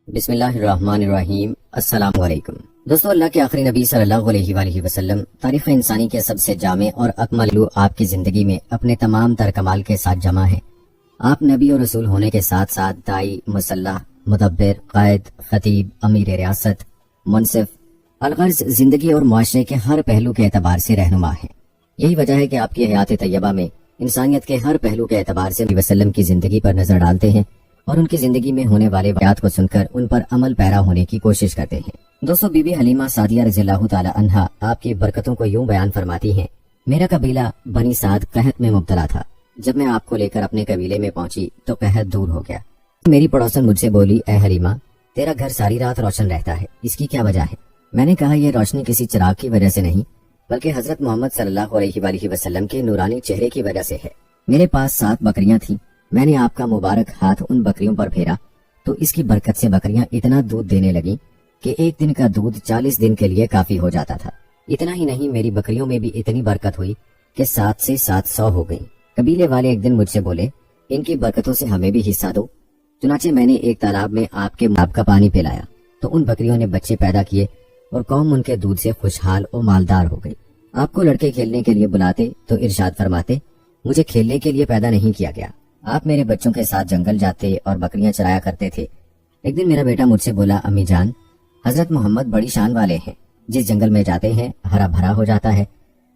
بسم اللہ الرحمن الرحیم۔ السلام علیکم دوستو، اللہ کے آخری نبی صلی اللہ علیہ وآلہ وسلم تاریخ انسانی کے سب سے جامع اور اکمل آپ کی زندگی میں اپنے تمام تر کمال کے ساتھ جمع ہے۔ آپ نبی اور رسول ہونے کے ساتھ ساتھ دائی، مصلح، مدبر، قائد، خطیب، امیر ریاست، منصف، الغرض زندگی اور معاشرے کے ہر پہلو کے اعتبار سے رہنما ہیں۔ یہی وجہ ہے کہ آپ کی حیات طیبہ میں انسانیت کے ہر پہلو کے اعتبار سے نبی وسلم کی زندگی پر نظر ڈالتے ہیں اور ان کی زندگی میں ہونے والے واقعات کو سن کر ان پر عمل پیرا ہونے کی کوشش کرتے ہیں۔ دوستو، بی بی حلیمہ سعدیہ رضی اللہ تعالی عنہا آپ کی برکتوں کو یوں بیان فرماتی ہیں: میرا قبیلہ بنی سعد قحط میں مبتلا تھا۔ جب میں آپ کو لے کر اپنے قبیلے میں پہنچی تو قحط دور ہو گیا۔ میری پڑوسن مجھ سے بولی: اے حلیمہ، تیرا گھر ساری رات روشن رہتا ہے، اس کی کیا وجہ ہے؟ میں نے کہا، یہ روشنی کسی چراغ کی وجہ سے نہیں بلکہ حضرت محمد صلی اللہ علیہ وآلہ وسلم کے نورانی چہرے کی وجہ سے ہے۔ میرے پاس 7 بکریاں تھیں، میں نے آپ کا مبارک ہاتھ ان بکریوں پر پھیرا تو اس کی برکت سے بکریاں اتنا دودھ دینے لگیں کہ ایک دن کا دودھ 40 دن کے لیے کافی ہو جاتا تھا۔ اتنا ہی نہیں، میری بکریوں میں بھی اتنی برکت ہوئی کہ 7 سے 700 ہو گئیں۔ قبیلے والے ایک دن مجھ سے بولے: ان کی برکتوں سے ہمیں بھی حصہ دو۔ چنانچہ میں نے ایک تالاب میں آپ کے ماب کا پانی پلایا تو ان بکریوں نے بچے پیدا کیے اور قوم ان کے دودھ سے خوشحال اور مالدار ہو گئی۔ آپ کو لڑکے کھیلنے کے لیے بلاتے تو ارشاد فرماتے: مجھے کھیلنے کے لیے پیدا نہیں کیا گیا، آپ میرے بچوں کے ساتھ جنگل جاتے اور بکریاں چرایا کرتے تھے۔ ایک دن میرا بیٹا مجھ سے بولا: امی جان، حضرت محمد بڑی شان والے ہیں، جس جنگل میں جاتے ہیں ہرا بھرا ہو جاتا ہے،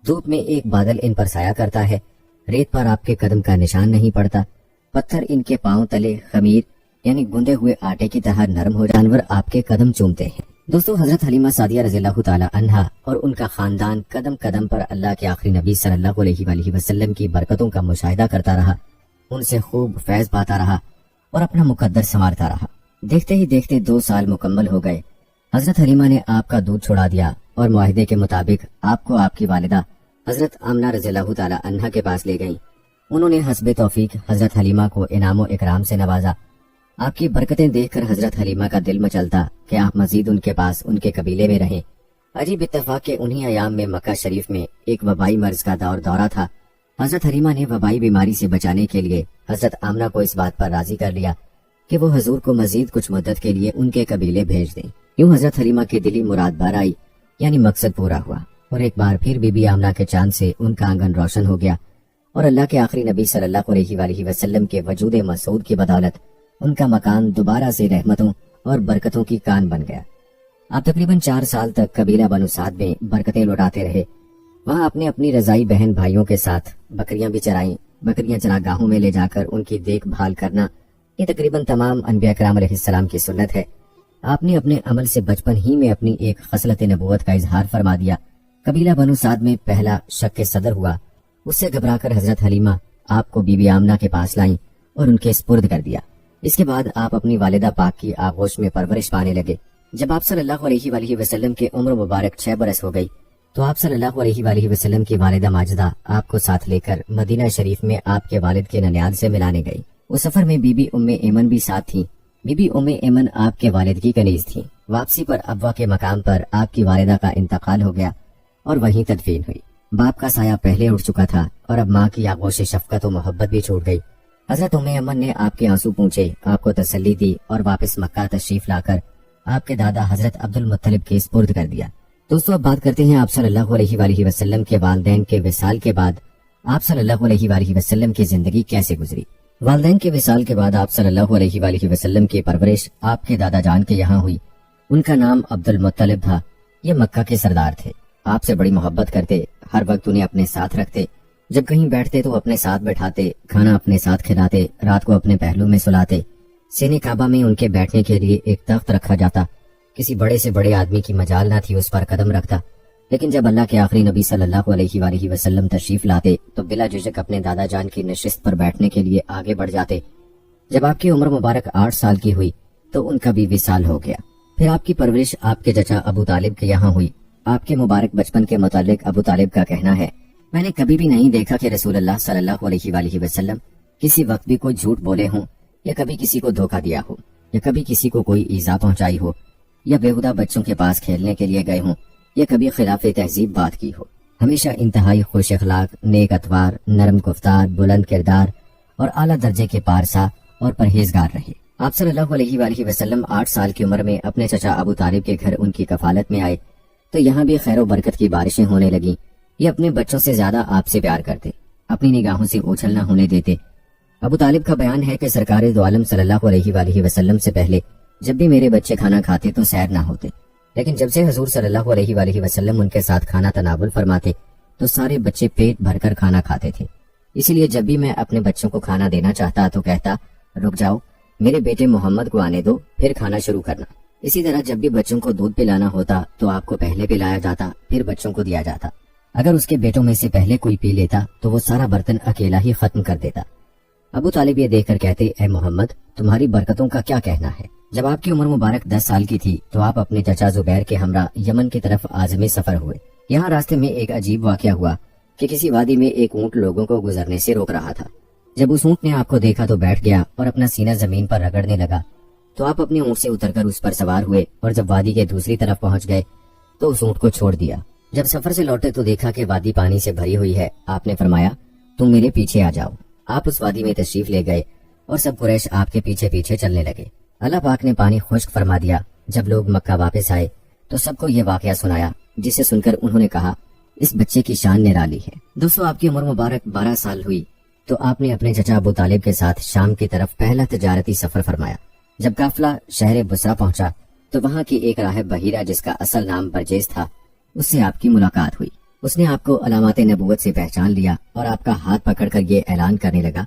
دھوپ میں ایک بادل ان پر سایہ کرتا ہے، ریت پر آپ کے قدم کا نشان نہیں پڑتا، پتھر ان کے پاؤں تلے خمیر یعنی گندے ہوئے آٹے کی طرح نرم ہو جانور آپ کے قدم چومتے ہیں۔ دوستو، حضرت حلیمہ سعدیہ رضی اللہ تعالی عنہا اور ان کا خاندان قدم قدم پر اللہ کے آخری نبی صلی اللہ علیہ وآلہ وسلم کی برکتوں کا مشاہدہ کرتا رہا، ان سے خوب فیض پاتا رہا اور اپنا مقدر سنوارتا رہا۔ دیکھتے ہی دیکھتے 2 سال مکمل ہو گئے۔ حضرت حلیمہ نے آپ کا دودھ چھڑا دیا اور معاہدے کے مطابق آپ کو آپ کی والدہ حضرت آمنہ رضی اللہ تعالی عنہا کے پاس لے گئیں۔ انہوں نے حسب توفیق حضرت حلیمہ کو انعام و اکرام سے نوازا۔ آپ کی برکتیں دیکھ کر حضرت حلیمہ کا دل مچلتا کہ آپ مزید ان کے پاس ان کے قبیلے میں رہیں۔ عجیب اتفاق کہ انہی ایام میں مکہ شریف میں ایک وبائی مرض کا دورہ تھا۔ حضرت حلیمہ نے وبائی بیماری سے بچانے کے لیے حضرت آمنہ کو اس بات پر راضی کر لیا کہ وہ حضور کو مزید کچھ مدت کے لیے ان کے قبیلے بھیج دیں۔ یوں حضرت حلیمہ کی دلی مراد بھر آئی، یعنی مقصد پورا ہوا، اور ایک بار پھر بی بی آمنہ کے چاند سے ان کا آنگن روشن ہو گیا اور اللہ کے آخری نبی صلی اللہ علیہ وآلہ وسلم کے وجود مسعود کی بدولت ان کا مکان دوبارہ سے رحمتوں اور برکتوں کی کان بن گیا۔ آپ تقریباً 4 سال تک قبیلہ بنو سعد میں برکتیں لوٹاتے رہے۔ وہاں آپ نے اپنی رضائی بہن بھائیوں کے ساتھ بکریاں بھی چرائیں۔ بکریاں چراگاہوں میں لے جا کر ان کی دیکھ بھال کرنا یہ تقریباً تمام انبیاء کرام علیہ السلام کی سنت ہے۔ آپ نے اپنے عمل سے بچپن ہی میں اپنی ایک خصلت نبوت کا اظہار فرما دیا۔ قبیلہ بنو سعد میں پہلا شک صدر ہوا، اس سے گھبرا کر حضرت حلیمہ آپ کو بی بی آمنہ کے پاس لائیں اور ان کے سپرد کر دیا۔ اس کے بعد آپ اپنی والدہ پاک کی آغوش میں پرورش پانے لگے۔ جب آپ صلی اللہ علیہ وآلہ وسلم کے عمر مبارک 6 برس ہو گئی تو آپ صلی اللہ علیہ وآلہ وسلم کی والدہ ماجدہ آپ کو ساتھ لے کر مدینہ شریف میں آپ کے والد کے ننیال سے ملانے گئی۔ اس سفر میں بی بی ام ایمن بھی ساتھ تھیں۔ بی بی ام ایمن آپ کے والد کی کنیز تھیں۔ واپسی پر ابوا کے مقام پر آپ کی والدہ کا انتقال ہو گیا اور وہیں تدفین ہوئی۔ باپ کا سایہ پہلے اٹھ چکا تھا اور اب ماں کی آغوش شفقت و محبت بھی چھوٹ گئی۔ حضرت ام ایمن نے آپ کے آنسو پونچھے، آپ کو تسلی دی اور واپس مکہ تشریف لا کر آپ کے دادا حضرت عبد المطلب کے سپرد کر دیا۔ دوستو، اب بات کرتے ہیں آپ صلی اللہ علیہ وآلہ وسلم کے والدین کے وصال کے بعد آپ صلی اللہ علیہ وآلہ وسلم کی زندگی کیسے گزری۔ والدین کے وصال کے بعد آپ صلی اللہ علیہ وآلہ وسلم کی پرورش آپ کے دادا جان کے یہاں ہوئی۔ ان کا نام عبد المطلب تھا۔ یہ مکہ کے سردار تھے، آپ سے بڑی محبت کرتے، ہر وقت انہیں اپنے ساتھ رکھتے، جب کہیں بیٹھتے تو اپنے ساتھ بیٹھاتے، کھانا اپنے ساتھ کھلاتے، رات کو اپنے پہلو میں سلاتے۔ سینے کعبہ میں ان کے بیٹھنے کے لیے ایک تخت رکھا جاتا، کسی بڑے سے بڑے آدمی کی مجال نہ تھی اس پر قدم رکھتا۔ لیکن جب اللہ کے آخری نبی صلی اللہ علیہ وآلہ وسلم تشریف لاتے تو بلا جھجک اپنے دادا جان کی نشست پر بیٹھنے کے لیے آگے بڑھ جاتے۔ جب آپ کی عمر مبارک 8 سال کی ہوئی تو ان کا بھی وصال ہو گیا۔ پھر آپ کی پرورش آپ کے چچا ابو طالب کے یہاں ہوئی۔ آپ کے مبارک بچپن کے متعلق ابو طالب کا کہنا ہے: میں نے کبھی بھی نہیں دیکھا کہ رسول اللہ صلی اللہ علیہ وآلہ وسلم کسی وقت بھی کوئی جھوٹ بولے ہوں، یا کبھی کسی کو دھوکہ دیا ہو، یا کبھی کسی کو کوئی ایذا پہنچائی ہو، یا بیہودہ بچوں کے پاس کھیلنے کے لیے گئے ہوں، یا کبھی خلاف تہذیب بات کی ہو۔ ہمیشہ انتہائی خوش اخلاق، نیک اتوار، نرم گفتار، بلند کردار اور اعلیٰ درجے کے پارسا اور پرہیزگار رہے۔ آپ صلی اللہ علیہ وآلہ وسلم 8 سال کی عمر میں اپنے چچا ابو طالب کے گھر ان کی کفالت میں آئے تو یہاں بھی خیر و برکت کی بارشیں ہونے لگیں۔ یہ اپنے بچوں سے زیادہ آپ سے پیار کرتے، اپنی نگاہوں سے اوچھل نہ ہونے دیتے۔ ابو طالب کا بیان ہے کہ سرکار دو عالم صلی اللہ علیہ وآلہ وسلم سے پہلے جب بھی میرے بچے کھانا کھاتے تو سیر نہ ہوتے، لیکن جب سے حضور صلی اللہ علیہ وآلہ وسلم ان کے ساتھ کھانا تناول فرماتے تو سارے بچے پیٹ بھر کر کھانا کھاتے تھے۔ اسی لیے جب بھی میں اپنے بچوں کو کھانا دینا چاہتا تو کہتا، رک جاؤ، میرے بیٹے محمد کو آنے دو، پھر کھانا شروع کرنا۔ اسی طرح جب بھی بچوں کو دودھ پلانا ہوتا تو آپ کو پہلے پلایا جاتا، پھر بچوں کو دیا جاتا۔ اگر اس کے بیٹوں میں سے پہلے کوئی پی لیتا تو وہ سارا برتن اکیلا ہی ختم کر دیتا۔ ابو طالب یہ دیکھ کر کہتے، اے محمد، تمہاری برکتوں کا کیا کہنا ہے؟ جب آپ کی عمر مبارک 10 سال کی تھی تو آپ اپنے چچا زبیر کے ہمراہ یمن کی طرف عازم سفر ہوئے۔ یہاں راستے میں ایک عجیب واقعہ ہوا کہ کسی وادی میں ایک اونٹ لوگوں کو گزرنے سے روک رہا تھا۔ جب اس اونٹ نے آپ کو دیکھا تو بیٹھ گیا اور اپنا سینہ زمین پر رگڑنے لگا، تو آپ اپنے اونٹ سے اتر کر اس پر سوار ہوئے اور جب وادی کے دوسری طرف پہنچ گئے تو اس اونٹ کو چھوڑ دیا۔ جب سفر سے لوٹے تو دیکھا کہ وادی پانی سے بھری ہوئی ہے۔ آپ نے فرمایا، تم میرے پیچھے آ جاؤ۔ آپ اس وادی میں تشریف لے گئے اور سب قریش آپ کے پیچھے پیچھے چلنے لگے۔ اللہ پاک نے پانی خشک فرما دیا۔ جب لوگ مکہ واپس آئے تو سب کو یہ واقعہ سنایا، جسے سن کر انہوں نے کہا، اس بچے کی شان نرالی ہے۔ دوستو، آپ کی عمر مبارک 12 سال ہوئی تو آپ نے اپنے چچا ابو طالب کے ساتھ شام کی طرف پہلا تجارتی سفر فرمایا۔ جب قافلہ شہر بصرہ پہنچا تو وہاں کی ایک راہب بحیرہ، جس کا اصل نام برجیز تھا، اس سے آپ کی ملاقات ہوئی۔ اس نے آپ کو علامات نبوت سے پہچان لیا اور آپ کا ہاتھ پکڑ کر یہ اعلان کرنے لگا،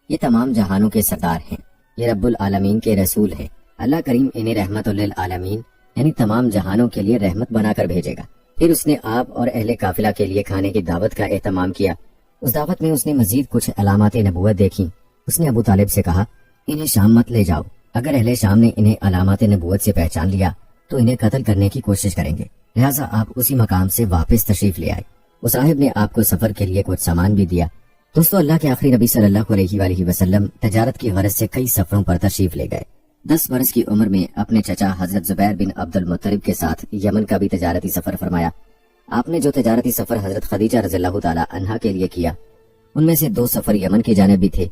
یہ تمام جہانوں کے سردار ہیں، یہ رب العالمین کے رسول ہیں، اللہ کریم انہیں رحمت للعالمین یعنی تمام جہانوں کے لیے رحمت بنا کر بھیجے گا۔ پھر اس نے آپ اور اہل قافلہ کے لیے کھانے کی دعوت کا اہتمام کیا۔ اس دعوت میں اس نے مزید کچھ علامات نبوت دیکھی۔ اس نے ابو طالب سے کہا، انہیں شام مت لے جاؤ، اگر اہل شام نے انہیں علامات نبوت سے پہچان لیا تو انہیں قتل کرنے کی کوشش کریں گے، لہٰذا آپ اسی مقام سے واپس تشریف لے آئے۔ اس راہب نے آپ کو سفر کے لیے کچھ سامان بھی دیا۔ دوستو، اللہ کے آخری نبی صلی اللہ علیہ وآلہ وسلم تجارت کی غرض سے کئی سفروں پر تشریف لے گئے۔ 10 برس کی عمر میں اپنے چچا حضرت زبیر بن عبد المطلب کے ساتھ یمن کا بھی تجارتی سفر فرمایا۔ آپ نے جو تجارتی سفر حضرت خدیجہ رضی اللہ تعالی عنہا کے لیے کیا، ان میں سے 2 سفر یمن کی جانب بھی تھے۔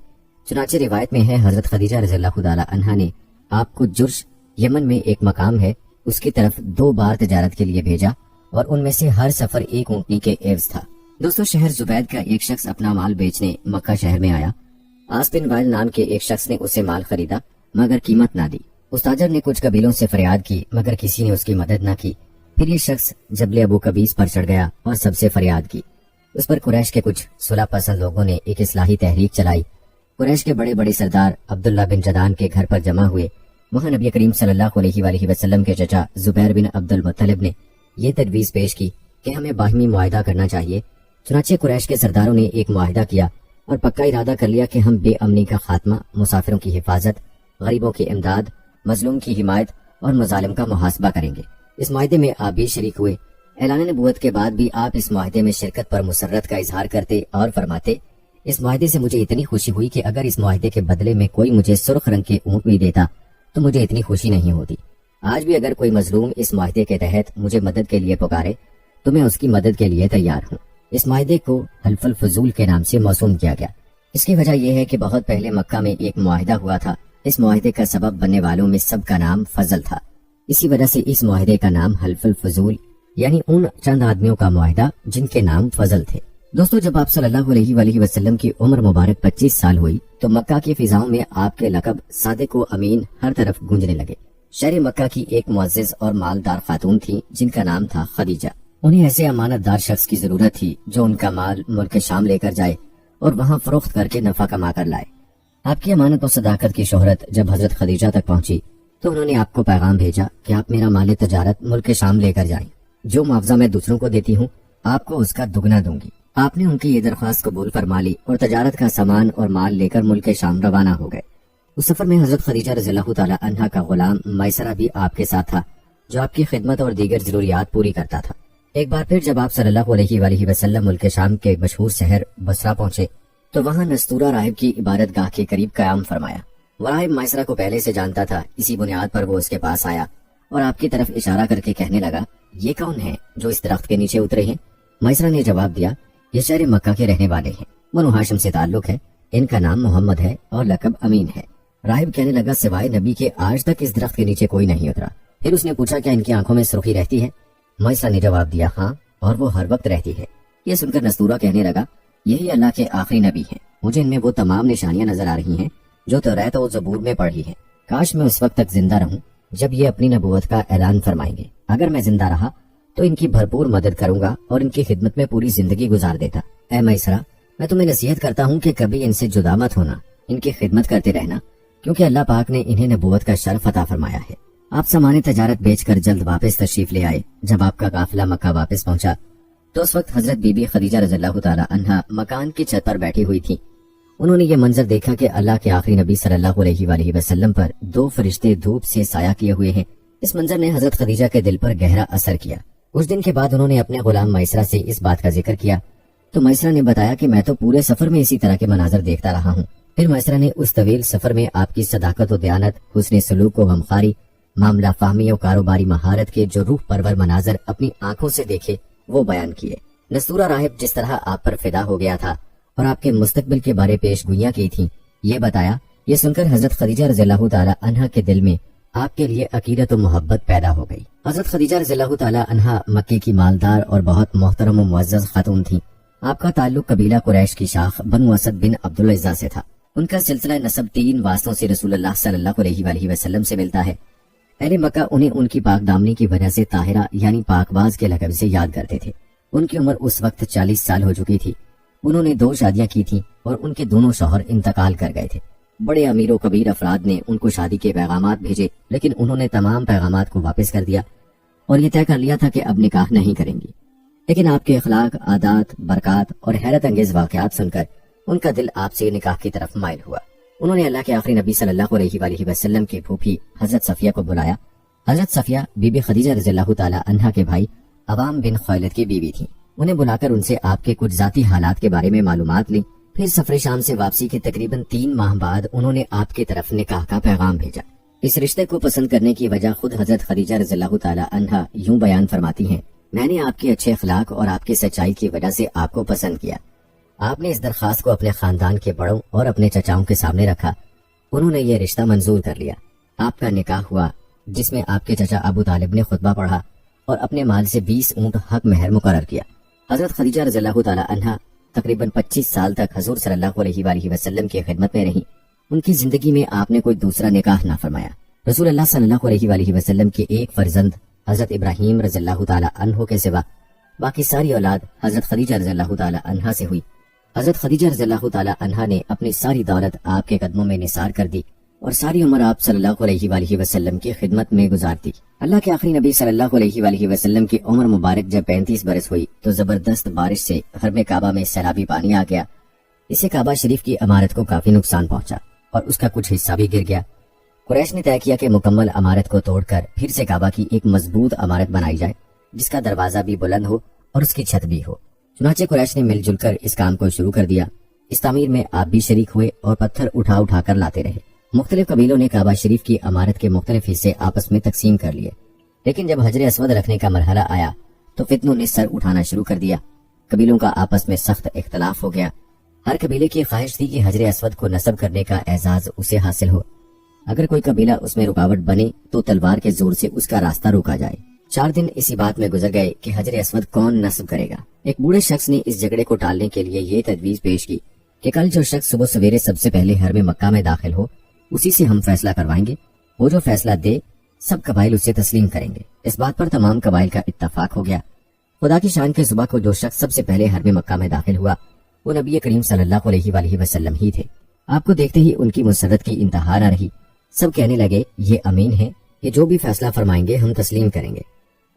چنانچہ روایت میں ہے حضرت خدیجہ رضی اللہ تعالی عنہا نے آپ کو جرش، یمن میں ایک مقام ہے، اس کی طرف 2 بار تجارت کے لیے بھیجا اور ان میں سے ہر سفر ایک اونٹنی کے عوض تھا۔ دوستو، شہر زبید کا ایک شخص اپنا مال بیچنے مکہ شہر میں آیا۔ آس بن وائل نام کے ایک شخص نے اسے مال خریدا مگر قیمت نہ دی۔ اس تاجر نے کچھ قبیلوں سے فریاد کی مگر کسی نے اس کی مدد نہ کی۔ پھر یہ شخص جبل ابو قبیس پر چڑھ گیا اور سب سے فریاد کی۔ اس پر قریش کے کچھ صلح پسند لوگوں نے ایک اصلاحی تحریک چلائی۔ قریش کے بڑے بڑے سردار عبداللہ بن جدان کے گھر پر جمع ہوئے۔ وہاں نبی کریم صلی اللہ علیہ وآلہ وسلم کے چچا زبیر بن عبد المطلب نے یہ تجویز پیش کی کہ ہمیں باہمی معاہدہ کرنا چاہیے۔ چنانچہ قریش کے سرداروں نے ایک معاہدہ کیا اور پکا ارادہ کر لیا کہ ہم بے امنی کا خاتمہ، مسافروں کی حفاظت، غریبوں کی امداد، مظلوم کی حمایت اور مظالم کا محاسبہ کریں گے۔ اس معاہدے میں آپ بھی شریک ہوئے۔ اعلان نبوت کے بعد بھی آپ اس معاہدے میں شرکت پر مسرت کا اظہار کرتے اور فرماتے، اس معاہدے سے مجھے اتنی خوشی ہوئی کہ اگر اس معاہدے کے بدلے میں کوئی مجھے سرخ رنگ کے اونٹ بھی دیتا تو مجھے اتنی خوشی نہیں ہوتی۔ آج بھی اگر کوئی مظلوم اس معاہدے کے تحت مجھے مدد کے لیے پکارے تو میں اس کی مدد کے لیے تیار ہوں۔ اس معاہدے کو حلف الفضول کے نام سے موسوم کیا گیا۔ اس کی وجہ یہ ہے کہ بہت پہلے مکہ میں ایک معاہدہ ہوا تھا۔ اس معاہدے کا سبب بننے والوں میں سب کا نام فضل تھا، اسی وجہ سے اس معاہدے کا نام حلف الفضول یعنی ان چند آدمیوں کا معاہدہ جن کے نام فضل تھے۔ دوستو، جب آپ صلی اللہ علیہ وآلہ وسلم کی عمر مبارک 25 سال ہوئی تو مکہ کی فضاؤں میں آپ کے لقب صادق و امین ہر طرف گونجنے لگے۔ شہر مکہ کی ایک معزز اور مالدار خاتون تھی جن کا نام تھا خدیجہ۔ انہیں ایسے امانت دار شخص کی ضرورت تھی جو ان کا مال ملک شام لے کر جائے اور وہاں فروخت کر کے نفع کما کر لائے۔ آپ کی امانت و صداقت کی شہرت جب حضرت خدیجہ تک پہنچی تو انہوں نے آپ کو پیغام بھیجا کہ آپ میرا مال تجارت ملک شام لے کر جائیں، جو معاوضہ میں دوسروں کو دیتی ہوں آپ کو اس کا دگنا دوں گی۔ آپ نے ان کی یہ درخواست قبول فرما لی اور تجارت کا سامان اور مال لے کر ملک شام روانہ ہو گئے۔ اس سفر میں حضرت خدیجہ رضی اللہ تعالی عنہا کا غلام میسرہ بھی آپ کے ساتھ تھا، جو آپ کی خدمت اور دیگر ضروریات پوری کرتا تھا۔ ایک بار پھر جب آپ صلی اللہ علیہ وآلہ وسلم ملک شام کے مشہور شہر بصرہ پہنچے تو وہاں نستورہ راہب کی عبادت گاہ کے قریب قیام فرمایا۔ وہ راہب میسرہ کو پہلے سے جانتا تھا، اسی بنیاد پر وہ اس کے پاس آیا اور آپ کی طرف اشارہ کر کے کہنے لگا، یہ کون ہے جو اس درخت کے نیچے اترے ہیں؟ میسرہ نے جواب دیا، یہ شہر مکہ کے رہنے والے ہیں، بنو ہاشم سے تعلق ہے، ان کا نام محمد ہے اور لقب امین ہے۔ راہب کہنے لگا سوائے نبی کے آج تک اس درخت کے نیچے کوئی نہیں اترا۔ پھر اس نے پوچھا کیا ان کی آنکھوں میں سرخی رہتی ہے؟ مائسرہ نے جواب دیا ہاں، اور وہ ہر وقت رہتی ہے۔ یہ سن کر نستورہ کہنے لگا یہی اللہ کے آخری نبی ہیں، مجھے ان میں وہ تمام نشانیاں نظر آ رہی ہیں جو توریت و زبور میں پڑھی ہیں۔ کاش میں اس وقت تک زندہ رہوں جب یہ اپنی نبوت کا اعلان فرمائیں گے۔ اگر میں زندہ رہا تو ان کی بھرپور مدد کروں گا اور ان کی خدمت میں پوری زندگی گزار دیتا۔ اے مائسرہ، میں تمہیں نصیحت کرتا ہوں کہ کبھی ان سے جدا مت ہونا، ان کی خدمت کرتے رہنا، کیونکہ اللہ پاک نے انہیں نبوت کا شرف عطا فرمایا ہے۔ آپ سامان تجارت بیچ کر جلد واپس تشریف لے آئے۔ جب آپ کا قافلہ مکہ واپس پہنچا تو اس وقت حضرت بی بی خدیجہ رضی اللہ تعالی عنہا مکان کی چھت پر بیٹھی ہوئی تھی۔ انہوں نے یہ منظر دیکھا کہ اللہ کے آخری نبی صلی اللہ علیہ وآلہ وسلم پر 2 فرشتے دھوپ سے سایہ کیے ہوئے ہیں۔ اس منظر نے حضرت خدیجہ کے دل پر گہرا اثر کیا۔ کچھ دن کے بعد انہوں نے اپنے غلام مائسرہ سے اس بات کا ذکر کیا تو مائسرہ نے بتایا کہ میں تو پورے سفر میں اسی طرح کے مناظر دیکھتا رہا ہوں۔ پھر مائسرہ نے اس طویل سفر میں آپ کی صداقت و دیانت، حسن سلوک و غمخواری، معاملہ فہمی و کاروباری مہارت کے جو روح پرور مناظر اپنی آنکھوں سے دیکھے وہ بیان کیے۔ نستورہ راہب جس طرح آپ پر فدا ہو گیا تھا اور آپ کے مستقبل کے بارے پیش گوئیاں کی تھیں یہ بتایا۔ یہ سن کر حضرت خدیجہ رضی اللہ تعالی عنہا کے دل میں آپ کے لیے عقیدت و محبت پیدا ہو گئی۔ حضرت خدیجہ رضی اللہ تعالی عنہا مکے کی مالدار اور بہت محترم و معزز خاتون تھیں۔ آپ کا تعلق قبیلہ قریش کی شاخ بنو اسد بن عبدالعزہ سے تھا۔ ان کا سلسلہ نسب 3 واسطوں سے رسول اللہ صلی اللہ علیہ وآلہ وسلم سے ملتا ہے۔ اہل مکہ انہیں ان کی پاک دامنی کی وجہ سے طاہرہ یعنی پاک باز کے لقب سے یاد کرتے تھے۔ ان کی عمر اس وقت 40 سال ہو چکی تھی۔ انہوں نے 2 شادیاں کی تھیں اور ان کے دونوں شوہر انتقال کر گئے تھے۔ بڑے امیر و کبیر افراد نے ان کو شادی کے پیغامات بھیجے لیکن انہوں نے تمام پیغامات کو واپس کر دیا اور یہ طے کر لیا تھا کہ اب نکاح نہیں کریں گی۔ لیکن آپ کے اخلاق، عادات، برکات اور حیرت انگیز واقعات سن کر ان کا دل آپ سے نکاح کی طرف مائل ہوا۔ انہوں نے اللہ کے آخری نبی صلی اللہ علیہ وآلہ وسلم کی پھوپھی حضرت صفیہ کو بلایا۔ حضرت صفیہ بی بی خدیجہ رضی اللہ تعالی عنہا کے بھائی عوام بن خویلد کی بیوی تھی۔ انہیں بلا کر ان سے آپ کے کچھ ذاتی حالات کے بارے میں معلومات لی۔ پھر سفر شام سے واپسی کے تقریباً 3 ماہ بعد انہوں نے آپ کی طرف نکاح کا پیغام بھیجا۔ اس رشتے کو پسند کرنے کی وجہ خود حضرت خدیجہ رضی اللہ تعالی عنہا یوں بیان فرماتی ہیں، میں نے آپ کے اچھے اخلاق اور آپ کی سچائی کی وجہ سے آپ کو پسند کیا۔ آپ نے اس درخواست کو اپنے خاندان کے بڑوں اور اپنے چچاؤں کے سامنے رکھا۔ انہوں نے یہ رشتہ منظور کر لیا۔ آپ کا نکاح ہوا جس میں آپ کے چچا ابو طالب نے خطبہ پڑھا اور اپنے مال سے 20 اونٹ حق مہر مقرر کیا۔ حضرت خدیجہ رضی اللہ تعالی عنہا تقریباً 25 سال تک حضور صلی اللہ علیہ وآلہ وسلم کی خدمت میں رہیں۔ ان کی زندگی میں آپ نے کوئی دوسرا نکاح نہ فرمایا۔ رسول اللہ صلی اللہ علیہ وآلہ وسلم کے ایک فرزند حضرت ابراہیم رضی اللہ تعالی عنہ کے سوا باقی ساری اولاد حضرت خدیجہ رضی اللہ تعالی عنہا سے ہوئی۔ حضرت خدیجہ رضی اللہ تعالی عنہا نے اپنی ساری دولت آپ کے قدموں میں نثار کر دی اور ساری عمر آپ صلی اللہ علیہ وآلہ وسلم کی خدمت میں گزار دی۔ اللہ کے آخری نبی صلی اللہ علیہ وآلہ وسلم کی عمر مبارک جب 35 برس ہوئی تو زبردست بارش سے حرم کعبہ میں سیلابی پانی آ گیا۔ اس سے کعبہ شریف کی عمارت کو کافی نقصان پہنچا اور اس کا کچھ حصہ بھی گر گیا۔ قریش نے طے کیا کہ مکمل عمارت کو توڑ کر پھر سے کعبہ کی ایک مضبوط عمارت بنائی جائے جس کا دروازہ بھی بلند ہو اور اس کی چھت بھی ہو۔ چنانچہ قریش نے مل جل کر اس کام کو شروع کر دیا۔ اس تعمیر میں آپ بھی شریک ہوئے اور پتھر اٹھا اٹھا کر لاتے رہے۔ مختلف قبیلوں نے کعبہ شریف کی عمارت کے مختلف حصے آپس میں تقسیم کر لیے، لیکن جب حجر اسود رکھنے کا مرحلہ آیا تو فتنوں نے سر اٹھانا شروع کر دیا۔ قبیلوں کا آپس میں سخت اختلاف ہو گیا۔ ہر قبیلے کی خواہش تھی کہ حجر اسود کو نصب کرنے کا اعزاز اسے حاصل ہو۔ اگر کوئی قبیلہ اس میں رکاوٹ بنے تو تلوار کے زور سے اس کا راستہ روکا جائے۔ 4 دن اسی بات میں گزر گئے کہ حجر اسود کون نصب کرے گا۔ ایک بوڑھے شخص نے اس جھگڑے کو ٹالنے کے لیے یہ تجویز پیش کی کہ کل جو شخص صبح سویرے سب سے پہلے حرم مکہ میں داخل ہو اسی سے ہم فیصلہ کروائیں گے۔ وہ جو فیصلہ دے سب قبائل اسے تسلیم کریں گے۔ اس بات پر تمام قبائل کا اتفاق ہو گیا۔ خدا کی شان کے صبح کو جو شخص سب سے پہلے حرم مکہ میں داخل ہوا وہ نبی کریم صلی اللہ علیہ وآلہ وسلم ہی تھے۔ آپ کو دیکھتے ہی ان کی مسرت کی انتہا نہ رہی۔ سب کہنے لگے یہ امین ہے کہ جو بھی فیصلہ فرمائیں گے ہم تسلیم کریں گے۔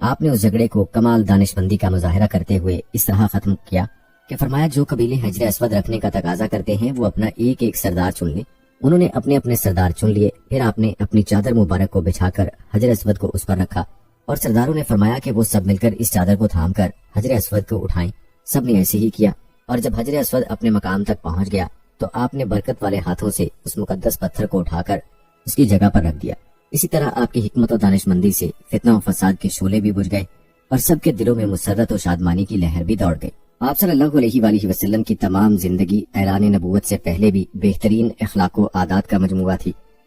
آپ نے اس جھگڑے کو کمال دانش مندی کا مظاہرہ کرتے ہوئے اس طرح ختم کیا کہ فرمایا جو قبیلے حجر اسود رکھنے کا تقاضا کرتے ہیں وہ اپنا ایک ایک سردار چن لیں۔ انہوں نے اپنے اپنے سردار چن لیے۔ پھر آپ نے اپنی چادر مبارک کو بچھا کر حجر اسود کو اس پر رکھا اور سرداروں نے فرمایا کہ وہ سب مل کر اس چادر کو تھام کر حجر اسود کو اٹھائیں۔ سب نے ایسے ہی کیا اور جب حجر اسود اپنے مقام تک پہنچ گیا تو آپ نے برکت والے ہاتھوں سے اس مقدس پتھر کو اٹھا کر اس کی جگہ پر رکھ دیا۔ اسی طرح آپ کی حکمت و دانش مندی سے فتنہ و فساد کے شعلے بھی بجھ گئے اور سب کے دلوں میں مسرت و شادمانی کی لہر بھی دوڑ گئی۔ آپ صلی اللہ علیہ وآلہ وسلم کی تمام زندگی اعلان نبوت سے پہلے بھی بہترین اخلاق و عادات کا مجموعہ تھی۔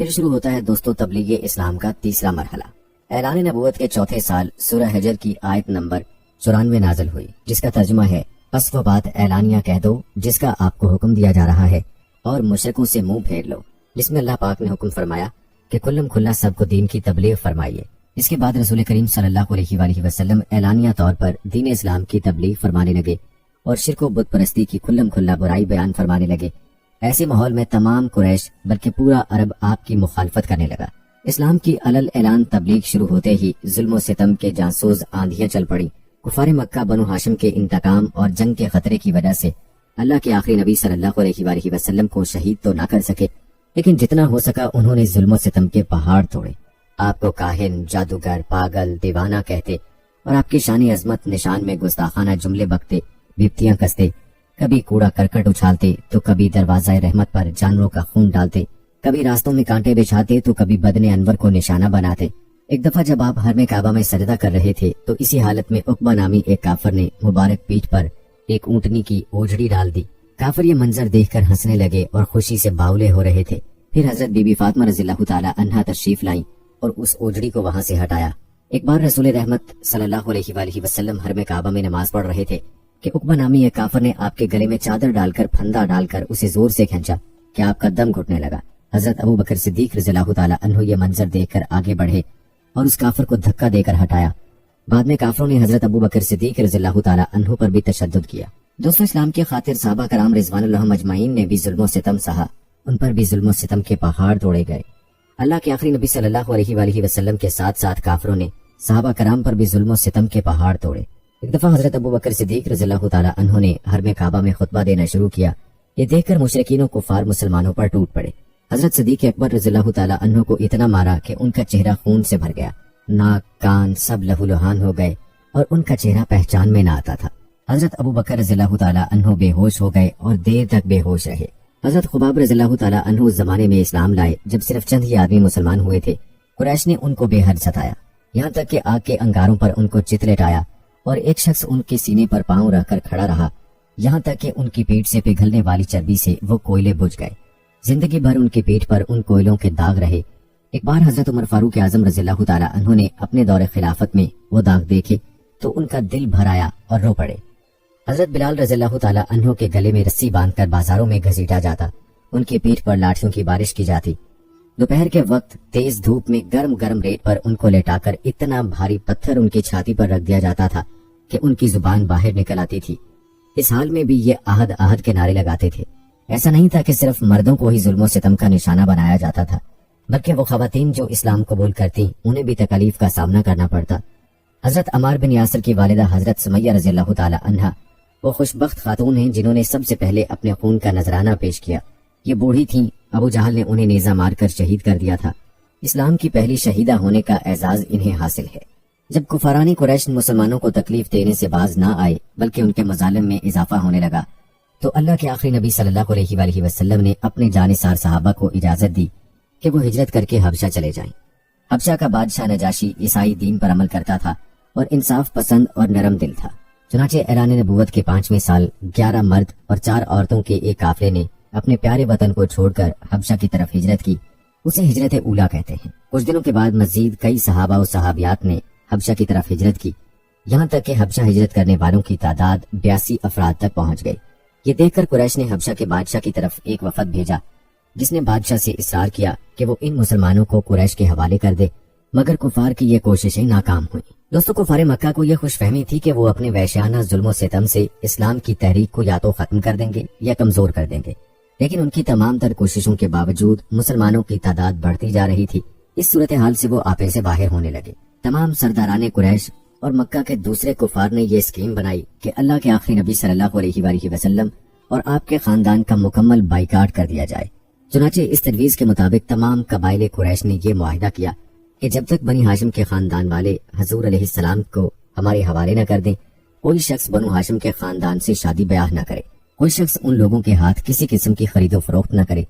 پھر شروع ہوتا ہے دوستو تبلیغ اسلام کا تیسرا مرحلہ۔ اعلان نبوت کے چوتھے سال سورہ حجر کی آیت نمبر 94 نازل ہوئی، جس کا ترجمہ ہے پس وہ بات اعلانیہ کہہ دو جس کا آپ کو حکم دیا جا رہا ہے اور مشرکوں سے منہ پھیر لو، جس میں اللہ پاک نے حکم فرمایا کہ کلم کھلا سب کو دین کی تبلیغ فرمائیے۔ اس کے بعد رسول کریم صلی اللہ علیہ وآلہ وسلم اعلانیہ طور پر دین اسلام کی تبلیغ فرمانے لگے اور شرک و بت پرستی کی کلم کھلا برائی بیان فرمانے لگے۔ ایسے ماحول میں تمام قریش بلکہ پورا عرب آپ کی مخالفت کرنے لگا۔ اسلام کی علل اعلان تبلیغ شروع ہوتے ہی ظلم و ستم کے جانسوز آندھیاں چل پڑی۔ کفار مکہ بنو ہاشم کے انتقام اور جنگ کے خطرے کی وجہ سے اللہ کے آخری نبی صلی اللہ علیہ وآلہ وسلم کو شہید تو نہ کر سکے، لیکن جتنا ہو سکا انہوں نے ظلم و ستم کے پہاڑ توڑے۔ آپ کو کاہن، جادوگر، پاگل، دیوانہ کہتے اور آپ کی شان عظمت نشان میں گستاخانہ جملے بکتے، بھپتیاں کستے، کبھی کوڑا کرکٹ اچھالتے تو کبھی دروازہ رحمت پر جانوروں کا خون ڈالتے، کبھی راستوں میں کانٹے بچھاتے تو کبھی بدن انور کو نشانہ بناتے۔ ایک دفعہ جب آپ حرم کعبہ میں سجدہ کر رہے تھے تو اسی حالت میں عقبہ نامی ایک کافر نے مبارک پیٹھ پر ایک اونٹنی کی اوجھڑی ڈال دی۔ کافر یہ منظر دیکھ کر ہنسنے لگے اور خوشی سے باولے ہو رہے تھے۔ پھر حضرت بی بی فاطمہ رضی اللہ تعالی عنہا تشریف لائیں اور اس اوجھڑی کو وہاں سے ہٹایا۔ ایک بار رسول رحمت صلی اللہ علیہ وآلہ وسلم حرم کعبہ میں نماز پڑھ رہے تھے کہ عقبہ نامی ایک کافر نے آپ کے گلے میں چادر ڈال کر پھندا ڈال کر اسے زور سے کھینچا کہ آپ کا دم گھٹنے لگا۔ حضرت ابو بکر صدیق رضی اللہ تعالی عنہ یہ منظر دیکھ کر آگے بڑھے اور اس کافر کو دھکا دے کر ہٹایا۔ بعد میں کافروں نے حضرت ابو بکر صدیق رضی اللہ تعالی عنہ پر بھی تشدد کیا۔ دوستو اسلام کی خاطر صحابہ کرام رضوان اللہ مجمعین نے بھی ظلم و ستم سہا، ان پر بھی ظلم و ستم کے پہاڑ توڑے گئے۔ اللہ کے آخری نبی صلی اللہ علیہ وآلہ وسلم کے ساتھ ساتھ کافروں نے صحابہ کرام پر بھی ظلم و ستم کے پہاڑ توڑے۔ ایک دفعہ حضرت ابو بکر صدیق رضی اللہ تعالی عنہ نے حرم کعبہ میں خطبہ دینا شروع کیا۔ یہ دیکھ کر مشرکین و کفار مسلمانوں پر ٹوٹ پڑے۔ حضرت صدیق اکبر رضی اللہ تعالی عنہ کو اتنا مارا کہ ان کا چہرہ خون سے بھر گیا، ناک، کان سب لہو لہان ہو گئے اور ان کا چہرہ پہچان میں نہ آتا تھا۔ حضرت ابو بکر رضی اللہ تعالی عنہ بے ہوش ہو گئے اور دیر تک بے ہوش رہے۔ حضرت خباب رضی اللہ تعالی عنہ اس زمانے میں اسلام لائے جب صرف چند ہی آدمی مسلمان ہوئے تھے۔ قریش نے ان کو بے حد ستایا، یہاں تک کہ آگ کے انگاروں پر ان کو چت لٹایا اور ایک شخص ان کے سینے پر پاؤں رکھ کر کھڑا رہا، یہاں تک کہ ان کی پیٹ سے پگھلنے والی چربی سے وہ کوئلے بجھ گئے۔ زندگی بھر ان کی پیٹ پر ان کوئلوں کے داغ رہے۔ ایک بار حضرت عمر فاروق اعظم رضی اللہ تعالی عنہ نے اپنے دور خلافت میں وہ داغ دیکھے تو ان کا دل بھر آیا اور رو پڑے۔ حضرت بلال رضی اللہ تعالی عنہ کے گلے میں رسی باندھ کر بازاروں میں گھسیٹا جاتا، ان کی پیٹھ پر لاٹھیوں کی بارش کی جاتی۔ دوپہر کے وقت تیز دھوپ میں گرم گرم ریت پر ان کو لیٹا کر اتنا بھاری پتھر ان کی چھاتی پر رکھ دیا جاتا تھا کہ ان کی زبان باہر نکل آتی تھی۔ اس حال میں بھی یہ آہد آہد کے نعرے لگاتے تھے۔ ایسا نہیں تھا کہ صرف مردوں کو ہی ظلم و ستم کا نشانہ بنایا جاتا تھا، بلکہ وہ خواتین جو اسلام قبول کرتی انہیں بھی تکالیف کا سامنا کرنا پڑتا۔ حضرت عمار بن یاسر کی والدہ حضرت سمیہ رضی اللہ تعالی عنہا وہ خوشبخت خاتون ہیں جنہوں نے سب سے پہلے اپنے خون کا نذرانہ پیش کیا۔ یہ بوڑھی تھیں، ابو جہل نے انہیں نیزہ مار کر شہید کر دیا تھا۔ اسلام کی پہلی شہیدہ ہونے کا اعزاز انہیں حاصل ہے۔ جب کفارانی قریش مسلمانوں کو تکلیف دینے سے باز نہ آئے بلکہ ان کے مظالم میں اضافہ ہونے لگا تو اللہ کے آخری نبی صلی اللہ علیہ وآلہ وسلم نے اپنے جانثار صحابہ کو اجازت دی کہ وہ ہجرت کر کے حبشہ چلے جائیں۔ حبشہ کا بادشاہ نجاشی عیسائی دین پر عمل کرتا تھا اور انصاف پسند اور نرم دل تھا۔ چنانچہ اعلان نبوت کے 5ویں سال 11 مرد اور 4 عورتوں کے ایک قافلے نے اپنے پیارے وطن کو چھوڑ کر حبشہ کی طرف ہجرت کی۔ اسے ہجرت اولا کہتے ہیں۔ کچھ دنوں کے بعد مزید کئی صحابہ و صحابیات نے حبشہ کی طرف ہجرت کی، یہاں تک کہ حبشہ ہجرت کرنے والوں کی تعداد 82 افراد تک پہنچ گئی۔ یہ دیکھ کر قریش نے حبشہ کے بادشاہ کی طرف ایک وفد بھیجا جس نے بادشاہ سے اصرار کیا کہ وہ ان مسلمانوں کو قریش کے حوالے کر دے، مگر کفار کی یہ کوششیں ناکام ہوئیں۔ دوستو کفار مکہ کو یہ خوش فہمی تھی کہ وہ اپنے وحشیانہ ظلم و ستم سے اسلام کی تحریک کو یا تو ختم کر دیں گے یا کمزور کر دیں گے، لیکن ان کی تمام تر کوششوں کے باوجود مسلمانوں کی تعداد بڑھتی جا رہی تھی۔ اس صورتحال سے وہ آپے سے باہر ہونے لگے۔ تمام سرداران قریش اور مکہ کے دوسرے کفار نے یہ اسکیم بنائی کہ اللہ کے آخری نبی صلی اللہ علیہ وآلہ وسلم اور آپ کے خاندان کا مکمل بائیکاٹ کر دیا جائے۔ چنانچہ اس تجویز کے مطابق تمام قبائل قریش نے یہ معاہدہ کیا کہ جب تک بنی ہاشم کے خاندان والے حضور علیہ السلام کو ہمارے حوالے نہ کر دیں، کوئی شخص بنو ہاشم کے خاندان سے شادی بیاہ نہ کرے، کوئی شخص ان لوگوں کے ہاتھ کسی قسم کی خرید و فروخت نہ کرے،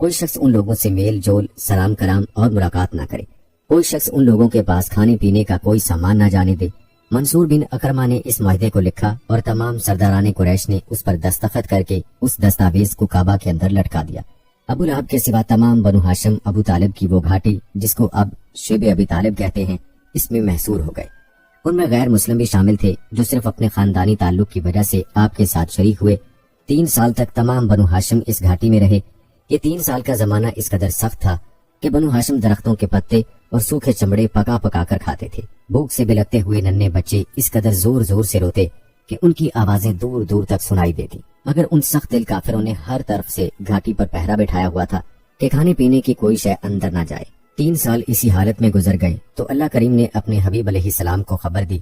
کوئی شخص ان لوگوں سے میل جول، سلام کلام اور ملاقات نہ کرے، کوئی شخص ان لوگوں کے پاس کھانے پینے کا کوئی سامان نہ جانے دے۔ منصور بن اکرمہ نے اس معاہدے کو لکھا اور تمام سرداران قریش نے اس پر دستخط کر کے اس دستاویز کو کعبہ کے اندر لٹکا دیا۔ ابو لہب کے سوا تمام بنو ہاشم ابو طالب کی وہ گھاٹی جس کو اب شیب ابی طالب کہتے ہیں اس میں محصور ہو گئے۔ ان میں غیر مسلم بھی شامل تھے جو صرف اپنے خاندانی تعلق کی وجہ سے آپ کے ساتھ شریک ہوئے۔ 3 سال تک تمام بنو ہاشم اس گھاٹی میں رہے۔ یہ 3 سال کا زمانہ اس قدر سخت تھا کہ بنو ہاشم درختوں کے پتے اور سوکھے چمڑے پکا پکا کر کھاتے تھے۔ بھوک سے بلکتے ہوئے ننھے بچے اس قدر زور زور سے روتے کہ ان کی آوازیں دور دور تک سنائی دیتی، مگر ان سخت دل کافروں نے ہر طرف سے گھاٹی پر پہرا بٹھایا ہوا تھا کہ کھانے پینے کی کوئی شے اندر نہ جائے۔ 3 سال اسی حالت میں گزر گئے تو اللہ کریم نے اپنے حبیب علیہ السلام کو خبر دی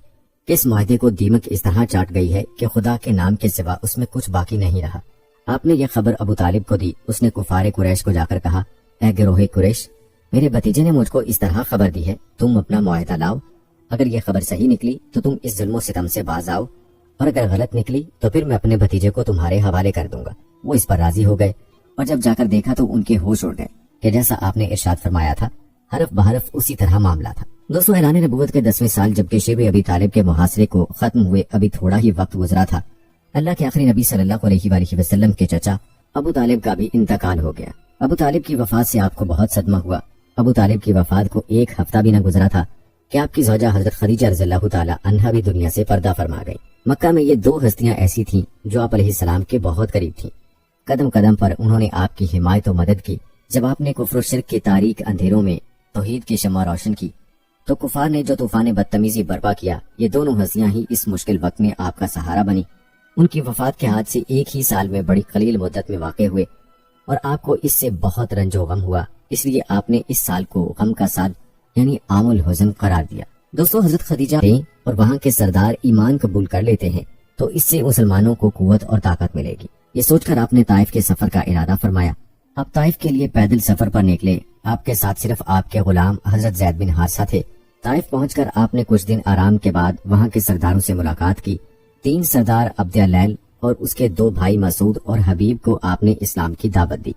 کہ اس معاہدے کو دیمک اس طرح چاٹ گئی ہے کہ خدا کے نام کے سوا اس میں کچھ باقی نہیں رہا۔ آپ نے یہ خبر ابو طالب کو دی۔ اس نے کفار قریش کو جا کر کہا، اے گروہ قریش، میرے بھتیجے نے مجھ کو اس طرح خبر دی ہے، تم اپنا معاہدہ لاؤ۔ اگر یہ خبر صحیح نکلی تو تم اس ظلم و ستم سے باز آؤ، اور اگر غلط نکلی تو پھر میں اپنے بھتیجے کو تمہارے حوالے کر دوں گا۔ وہ اس پر راضی ہو گئے، اور جب جا کر دیکھا تو ان کے ہوش اڑ گئے کہ جیسا آپ نے ارشاد فرمایا تھا حرف بحرف اسی طرح معاملہ تھا۔ دوستو، اعلان نبوت کے 10ویں سال جبکہ شیب ابی طالب کے محاصرے کو ختم ہوئے ابھی تھوڑا ہی وقت گزرا تھا، اللہ کے آخری نبی صلی اللہ علیہ وآلہ وسلم کے چچا ابو طالب کا بھی انتقال ہو گیا۔ ابو طالب کی وفات سے آپ کو بہت صدمہ ہوا۔ ابو طالب کی وفات کو 1 ہفتہ بھی نہ گزرا تھا کہ آپ کی زوجہ حضرت خدیجہ رضی اللہ تعالی عنہا بھی دنیا سے پردہ فرما گئی۔ مکہ میں یہ 2 ہستیاں ایسی تھیں جو آپ علیہ السلام کے بہت قریب تھیں۔ قدم قدم پر انہوں نے آپ کی حمایت و مدد کی۔ جب آپ نے کفر و شرک کے تاریک اندھیروں میں توحید کی شمع روشن کی تو کفار نے جو طوفان بدتمیزی برپا کیا، یہ دونوں ہستیاں ہی اس مشکل وقت میں آپ کا سہارا بنی۔ ان کی وفات کے حادثے 1 ہی سال میں بڑی قلیل مدت میں واقع ہوئے، اور آپ کو اس سے بہت رنج و غم ہوا، اس لیے آپ نے اس سال کو غم کا سال یعنی عام الحزن قرار دیا۔ دوستو، حضرت خدیجہ اور وہاں کے سردار ایمان قبول کر لیتے ہیں تو اس سے مسلمانوں کو قوت اور طاقت ملے گی۔ یہ سوچ کر آپ نے طائف کے سفر کا ارادہ فرمایا۔ آپ طائف کے لیے پیدل سفر پر نکلے۔ آپ کے ساتھ صرف آپ کے غلام حضرت زید بن حارثہ تھے۔ طائف پہنچ کر آپ نے کچھ دن آرام کے بعد وہاں کے سرداروں سے ملاقات کی۔ 3 سردار عبد اللیل اور اس کے 2 بھائی مسعود اور حبیب کو آپ نے اسلام کی دعوت دی،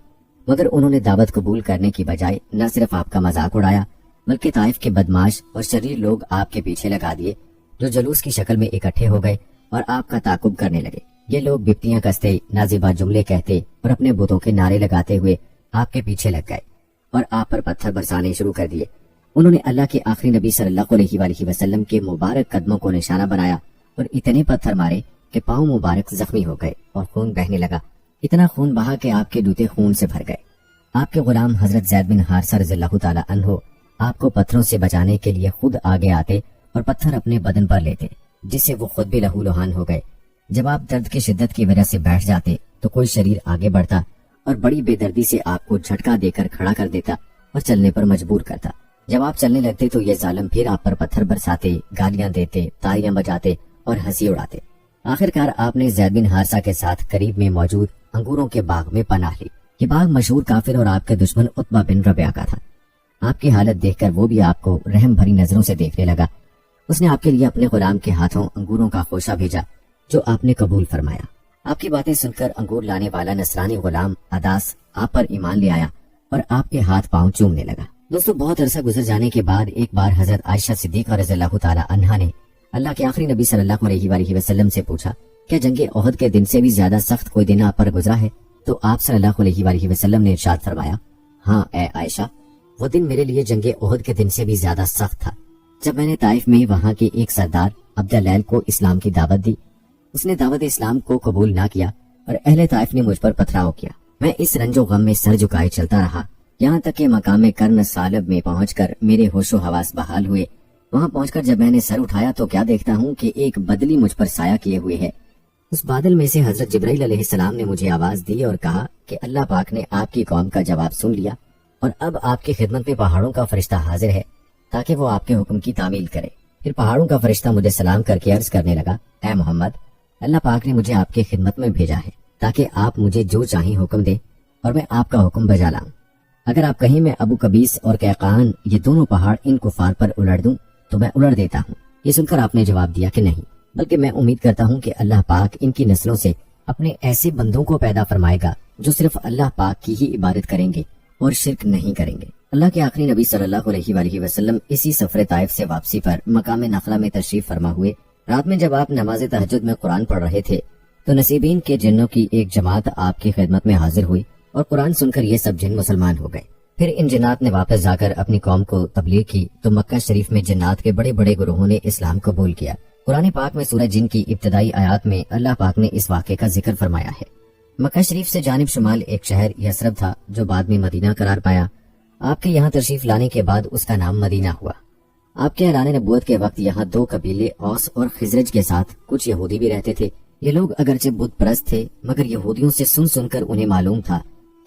مگر انہوں نے دعوت قبول کرنے کی بجائے نہ صرف آپ کا مذاق اڑایا بلکہ طائف کے بدماش اور شریر لوگ آپ کے پیچھے لگا دیے، جو جلوس کی شکل میں اکٹھے ہو گئے اور آپ کا تعاقب کرنے لگے۔ یہ لوگ بپتیاں کستے، نازیبا جملے کہتے اور اپنے بتوں کے نعرے لگاتے ہوئے آپ کے پیچھے لگ گئے اور آپ پر پتھر برسانے شروع کر دیے۔ انہوں نے اللہ کے آخری نبی صلی اللہ علیہ وآلہ وسلم کے مبارک قدموں کو نشانہ بنایا اور اتنے پتھر مارے کہ پاؤں مبارک زخمی ہو گئے اور خون بہنے لگا۔ اتنا خون بہا کہ آپ کے جوتے خون سے بھر گئے۔ آپ کے غلام حضرت زید بن حارثہ رضی اللہ تعالی عنہ آپ کو پتھروں سے بچانے کے لیے خود آگے آتے اور پتھر اپنے بدن پر لیتے، جس سے وہ خود بھی لہو لہان ہو گئے۔ جب آپ درد کی شدت کی وجہ سے بیٹھ جاتے تو کوئی شریر آگے بڑھتا اور بڑی بے دردی سے آپ کو جھٹکا دے کر کھڑا کر دیتا اور چلنے پر مجبور کرتا۔ جب آپ چلنے لگتے تو یہ ظالم پھر آپ پر پتھر برساتے، گالیاں دیتے، تالیاں بجاتے اور ہنسی اڑاتے۔ آخرکار آپ نے زید بن حارثہ کے ساتھ قریب میں موجود انگوروں کے باغ میں پناہ لی۔ یہ باغ مشہور کافر اور آپ کے دشمن عتبہ بن ربیعہ کا تھا۔ آپ کی حالت دیکھ کر وہ بھی آپ کو رحم بھری نظروں سے دیکھنے لگا۔ اس نے آپ کے لیے اپنے غلام کے ہاتھوں انگوروں کا خوشہ بھیجا جو آپ نے قبول فرمایا۔ آپ کی باتیں سن کر انگور لانے والا نصرانی غلام عداس آپ پر ایمان لے آیا اور آپ کے ہاتھ پاؤں چومنے لگا۔ دوستو، بہت عرصہ گزر جانے کے بعد ایک بار حضرت عائشہ صدیقہ رضی اللہ تعالی عنہا نے اللہ کے آخری نبی صلی اللہ علیہ وآلہ وسلم سے پوچھا، کیا جنگ احد کے دن سے بھی زیادہ سخت کوئی دن آپ پر گزرا ہے؟ تو آپ صلی اللہ علیہ وآلہ وسلم نے ارشاد فرمایا، ہاں اے عائشہ، وہ دن میرے لیے جنگ احد کے دن سے بھی زیادہ سخت تھا، جب میں نے طائف میں وہاں کے ایک سردار عبد اللیل کو اسلام کی دعوت دی۔ اس نے دعوت اسلام کو قبول نہ کیا اور اہل طائف نے مجھ پر پتھراؤ کیا۔ میں اس رنج و غم میں سر جھکائے چلتا رہا، یہاں تک کہ مقام کرن سالب میں پہنچ کر میرے ہوش و حواس بحال ہوئے۔ وہاں پہنچ کر جب میں نے سر اٹھایا تو کیا دیکھتا ہوں کہ ایک بدلی مجھ پر سایہ کیے ہوئے ہے۔ اس بادل میں سے حضرت جبرائیل علیہ السلام نے مجھے آواز دی اور کہا کہ اللہ پاک نے آپ کی قوم کا جواب سن لیا اور اب آپ کی خدمت میں پہاڑوں کا فرشتہ حاضر ہے تاکہ وہ آپ کے حکم کی تعمیل کرے۔ پھر پہاڑوں کا فرشتہ مجھے سلام کر کے عرض کرنے لگا، اے محمد، اللہ پاک نے مجھے آپ کی خدمت میں بھیجا ہے تاکہ آپ مجھے جو چاہیں حکم دیں اور میں آپ کا حکم بجا لاؤں۔ اگر آپ کہیں میں ابو قبیس اور قیقان یہ دونوں پہاڑ ان کفار پر الٹ دوں تو میں الٹ دیتا ہوں۔ یہ سن کر آپ نے جواب دیا کہ نہیں، بلکہ میں امید کرتا ہوں کہ اللہ پاک ان کی نسلوں سے اپنے ایسے بندوں کو پیدا فرمائے گا جو صرف اللہ پاک کی ہی عبادت کریں گے اور شرک نہیں کریں گے۔ اللہ کے آخری نبی صلی اللہ علیہ وآلہ وسلم اسی سفر طائف سے واپسی پر مقام نخلہ میں تشریف فرما ہوئے۔ رات میں جب آپ نماز تہجد میں قرآن پڑھ رہے تھے تو نصیبین کے جنوں کی ایک جماعت آپ کی خدمت میں حاضر ہوئی اور قرآن سن کر یہ سب جن مسلمان ہو گئے۔ پھر ان جنات نے واپس جا کر اپنی قوم کو تبلیغ کی تو مکہ شریف میں جنات کے بڑے بڑے گروہوں نے اسلام قبول کیا۔ قرآن پاک میں سورہ جن کی ابتدائی آیات میں اللہ پاک نے اس واقعے کا ذکر فرمایا ہے۔ مکہ شریف سے جانب شمال ایک شہر یثرب تھا جو بعد میں مدینہ قرار پایا۔ آپ کے یہاں تشریف لانے کے بعد اس کا نام مدینہ ہوا۔ آپ کے اعلان نبوت کے وقت یہاں 2 قبیلے اوس اور خزرج کے ساتھ کچھ یہودی بھی رہتے تھے۔ یہ لوگ اگرچہ بت پرست تھے مگر یہودیوں سے سن کر انہیں معلوم تھا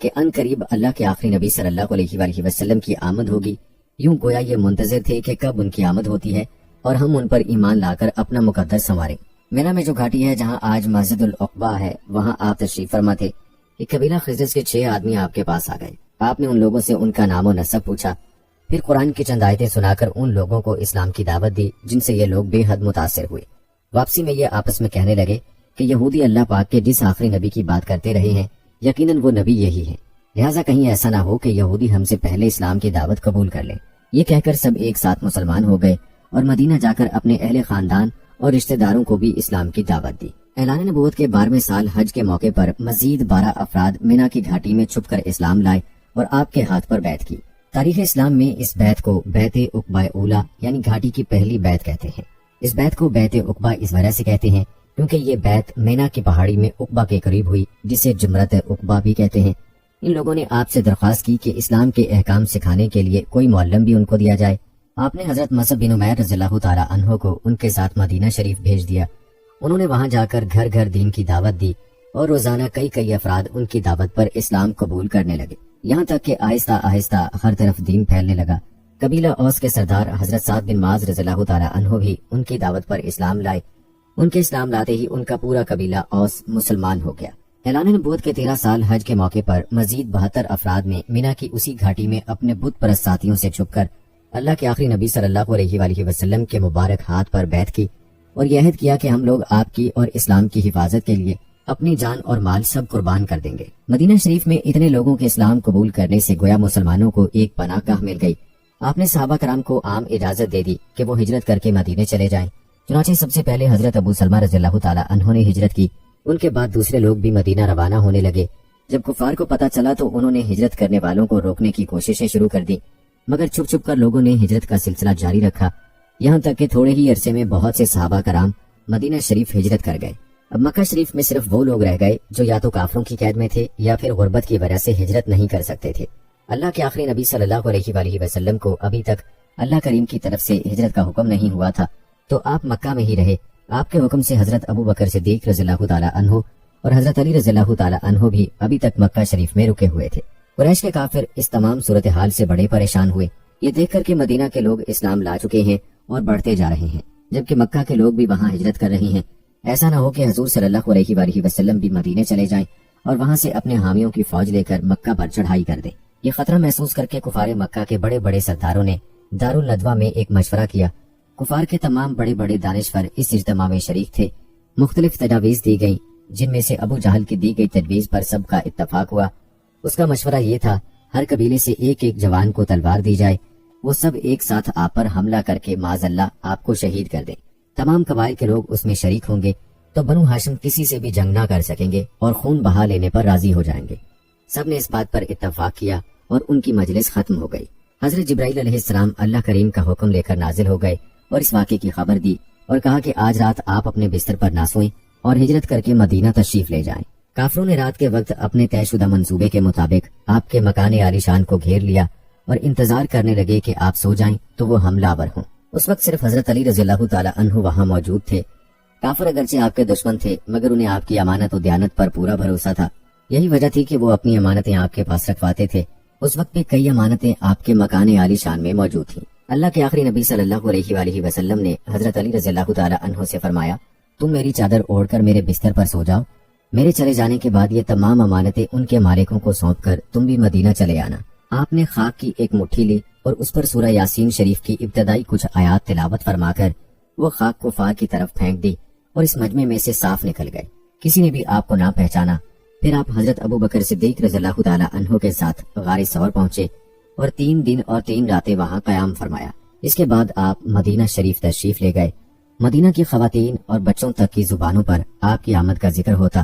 کہ ان قریب اللہ کے آخری نبی صلی اللہ علیہ وآلہ وسلم کی آمد ہوگی۔ یوں گویا یہ منتظر تھے کہ کب ان کی آمد ہوتی ہے اور ہم ان پر ایمان لا کر اپنا مقدس سنواریں۔ مینا میں جو گھاٹی ہے جہاں آج مسجد العقبہ ہے وہاں آپ تشریف فرما تھے۔ ایک قبیلہ خزرج کے 6 آدمی آپ کے پاس آ گئے۔ آپ نے ان لوگوں سے ان کا نام و نسب پوچھا، پھر قرآن کی چند آیتیں سنا کر ان لوگوں کو اسلام کی دعوت دی جن سے یہ لوگ بے حد متاثر ہوئے۔ واپسی میں یہ آپس میں کہنے لگے کہ یہودی اللہ پاک کے جس آخری نبی کی بات کرتے رہے ہیں یقیناً وہ نبی یہی ہے، لہٰذا کہیں ایسا نہ ہو کہ یہودی ہم سے پہلے اسلام کی دعوت قبول کر لیں۔ یہ کہہ کر سب ایک ساتھ مسلمان ہو گئے اور مدینہ جا کر اپنے اہل خاندان اور رشتہ داروں کو بھی اسلام کی دعوت دی۔ اعلان نبوت کے 12ویں سال حج کے موقع پر مزید 12 افراد مینا کی گھاٹی میں چھپ کر اسلام لائے اور آپ کے ہاتھ پر بیعت کی۔ تاریخ اسلام میں اس بیعت کو بیعت عقبہ اولا یعنی گھاٹی کی پہلی بیعت کہتے ہیں۔ اس بیعت کو بیعت عقبہ اس وجہ سے کہتے ہیں کیونکہ یہ بیعت مینا کی پہاڑی میں عقبہ کے قریب ہوئی جسے جمرت عقبہ بھی کہتے ہیں۔ ان لوگوں نے آپ سے درخواست کی کہ اسلام کے احکام سکھانے کے لیے کوئی معلم بھی ان کو دیا جائے۔ آپ نے حضرت مصعب بن عمیر رضی اللہ تعالی عنہ کو ان کے ساتھ مدینہ شریف بھیج دیا۔ انہوں نے وہاں جا کر گھر گھر دین کی دعوت دی اور روزانہ کئی افراد ان کی دعوت پر اسلام قبول کرنے لگے، یہاں تک کہ آہستہ آہستہ ہر طرف دین پھیلنے لگا۔ قبیلہ اوس کے سردار حضرت سعد بن معاذ رضی اللہ تعالی عنہ بھی ان کی دعوت پر اسلام لائے۔ ان کے اسلام لاتے ہی ان کا پورا قبیلہ اوس مسلمان ہو گیا۔ اعلان نبوت کے 13 سال حج کے موقع پر مزید 72 افراد نے مینا کی اسی گھاٹی میں اپنے بت پرست ساتھیوں سے چھپ کر اللہ کے آخری نبی صلی اللہ علیہ وآلہ وسلم کے مبارک ہاتھ پر بیعت کی اور یہ عہد کیا کہ ہم لوگ آپ کی اور اسلام کی حفاظت کے لیے اپنی جان اور مال سب قربان کر دیں گے۔ مدینہ شریف میں اتنے لوگوں کے اسلام قبول کرنے سے گویا مسلمانوں کو ایک پناہ گاہ مل گئی۔ آپ نے صحابہ کرام کو عام اجازت دے دی کہ وہ ہجرت کر کے مدینے چلے جائیں۔ چنانچہ سب سے پہلے حضرت ابو سلمہ رضی اللہ تعالی عنہ نے ہجرت کی، ان کے بعد دوسرے لوگ بھی مدینہ روانہ ہونے لگے۔ جب کفار کو پتہ چلا تو انہوں نے ہجرت کرنے والوں کو روکنے کی کوششیں شروع کر دی، مگر چھپ کر لوگوں نے ہجرت کا سلسلہ جاری رکھا، یہاں تک کہ تھوڑے ہی عرصے میں بہت سے صحابہ کرام مدینہ شریف ہجرت کر گئے۔ اب مکہ شریف میں صرف وہ لوگ رہ گئے جو یا تو کافروں کی قید میں تھے یا پھر غربت کی وجہ سے ہجرت نہیں کر سکتے تھے۔ اللہ کے آخری نبی صلی اللہ علیہ وآلہ وسلم کو ابھی تک اللہ کریم کی طرف سے ہجرت کا حکم نہیں ہوا تھا، تو آپ مکہ میں ہی رہے۔ آپ کے حکم سے حضرت ابو بکر صدیق رضی اللہ تعالی عنہ اور حضرت علی رضی اللہ تعالی عنہ بھی ابھی تک مکہ شریف میں رکے ہوئے تھے۔ قریش کے کافر اس تمام صورتحال سے بڑے پریشان ہوئے، یہ دیکھ کر کہ مدینہ کے لوگ اسلام لا چکے ہیں اور بڑھتے جا رہے ہیں، جبکہ مکہ کے لوگ بھی وہاں ہجرت کر رہے ہیں۔ ایسا نہ ہو کہ حضور صلی اللہ علیہ وآلہ وسلم بھی مدینے چلے جائیں اور وہاں سے اپنے حامیوں کی فوج لے کر مکہ پر چڑھائی کر دیں۔ یہ خطرہ محسوس کر کے کفار مکہ کے بڑے بڑے سرداروں نے دارالندوہ میں ایک مشورہ کیا۔ کفار کے تمام بڑے بڑے دانشور اس اجتماع میں شریک تھے۔ مختلف تجاویز دی گئیں جن میں سے ابو جہل کی دی گئی تجویز پر سب کا اتفاق ہوا۔ اس کا مشورہ یہ تھا ہر قبیلے سے ایک جوان کو تلوار دی جائے، وہ سب ایک ساتھ آپ پر حملہ کر کے معاذ اللہ آپ کو شہید کر دیں۔ تمام قبائل کے لوگ اس میں شریک ہوں گے تو بنو ہاشم کسی سے بھی جنگ نہ کر سکیں گے اور خون بہا لینے پر راضی ہو جائیں گے۔ سب نے اس بات پر اتفاق کیا اور ان کی مجلس ختم ہو گئی۔ حضرت جبرائیل علیہ السلام اللہ کریم کا حکم لے کر نازل ہو گئے اور اس واقعے کی خبر دی اور کہا کہ آج رات آپ اپنے بستر پر نہ سوئیں اور ہجرت کر کے مدینہ تشریف لے جائیں۔ کافروں نے رات کے وقت اپنے طے شدہ منصوبے کے مطابق آپ کے مکان عالی شان کو گھیر لیا اور انتظار کرنے لگے کہ آپ سو جائیں تو وہ حملہ آور ہوں۔ اس وقت صرف حضرت علی رضی اللہ تعالی عنہ وہاں موجود تھے۔ کافر اگرچہ آپ کے دشمن تھے مگر انہیں آپ کی امانت و دیانت پر پورا بھروسہ تھا، یہی وجہ تھی کہ وہ اپنی امانتیں آپ کے پاس رکھواتے تھے۔ اس وقت بھی کئی امانتیں آپ کے مکان عالی شان میں موجود تھیں۔ اللہ کے آخری نبی صلی اللہ علیہ وآلہ وسلم نے حضرت علی رضی اللہ تعالی عنہ سے فرمایا، تم میری چادر اوڑھ کر میرے بستر پر سو جاؤ، میرے چلے جانے کے بعد یہ تمام امانتیں ان کے مالکوں کو سونپ کر تم بھی مدینہ چلے آنا۔ آپ نے خاک کی ایک مٹھی لی اور اس پر سورہ یاسین شریف کی ابتدائی کچھ آیات تلاوت فرما کر وہ خاک کو فار کی طرف پھینک دی اور اس مجمع میں سے صاف نکل گئے، کسی نے بھی آپ کو نہ پہچانا۔ پھر آپ حضرت ابو بکر صدیق رضی اللہ تعالی عنہ کے ساتھ غار ثور پہنچے اور 3 دن اور 3 راتیں وہاں قیام فرمایا۔ اس کے بعد آپ مدینہ شریف تشریف لے گئے۔ مدینہ کی خواتین اور بچوں تک کی زبانوں پر آپ کی آمد کا ذکر ہوتا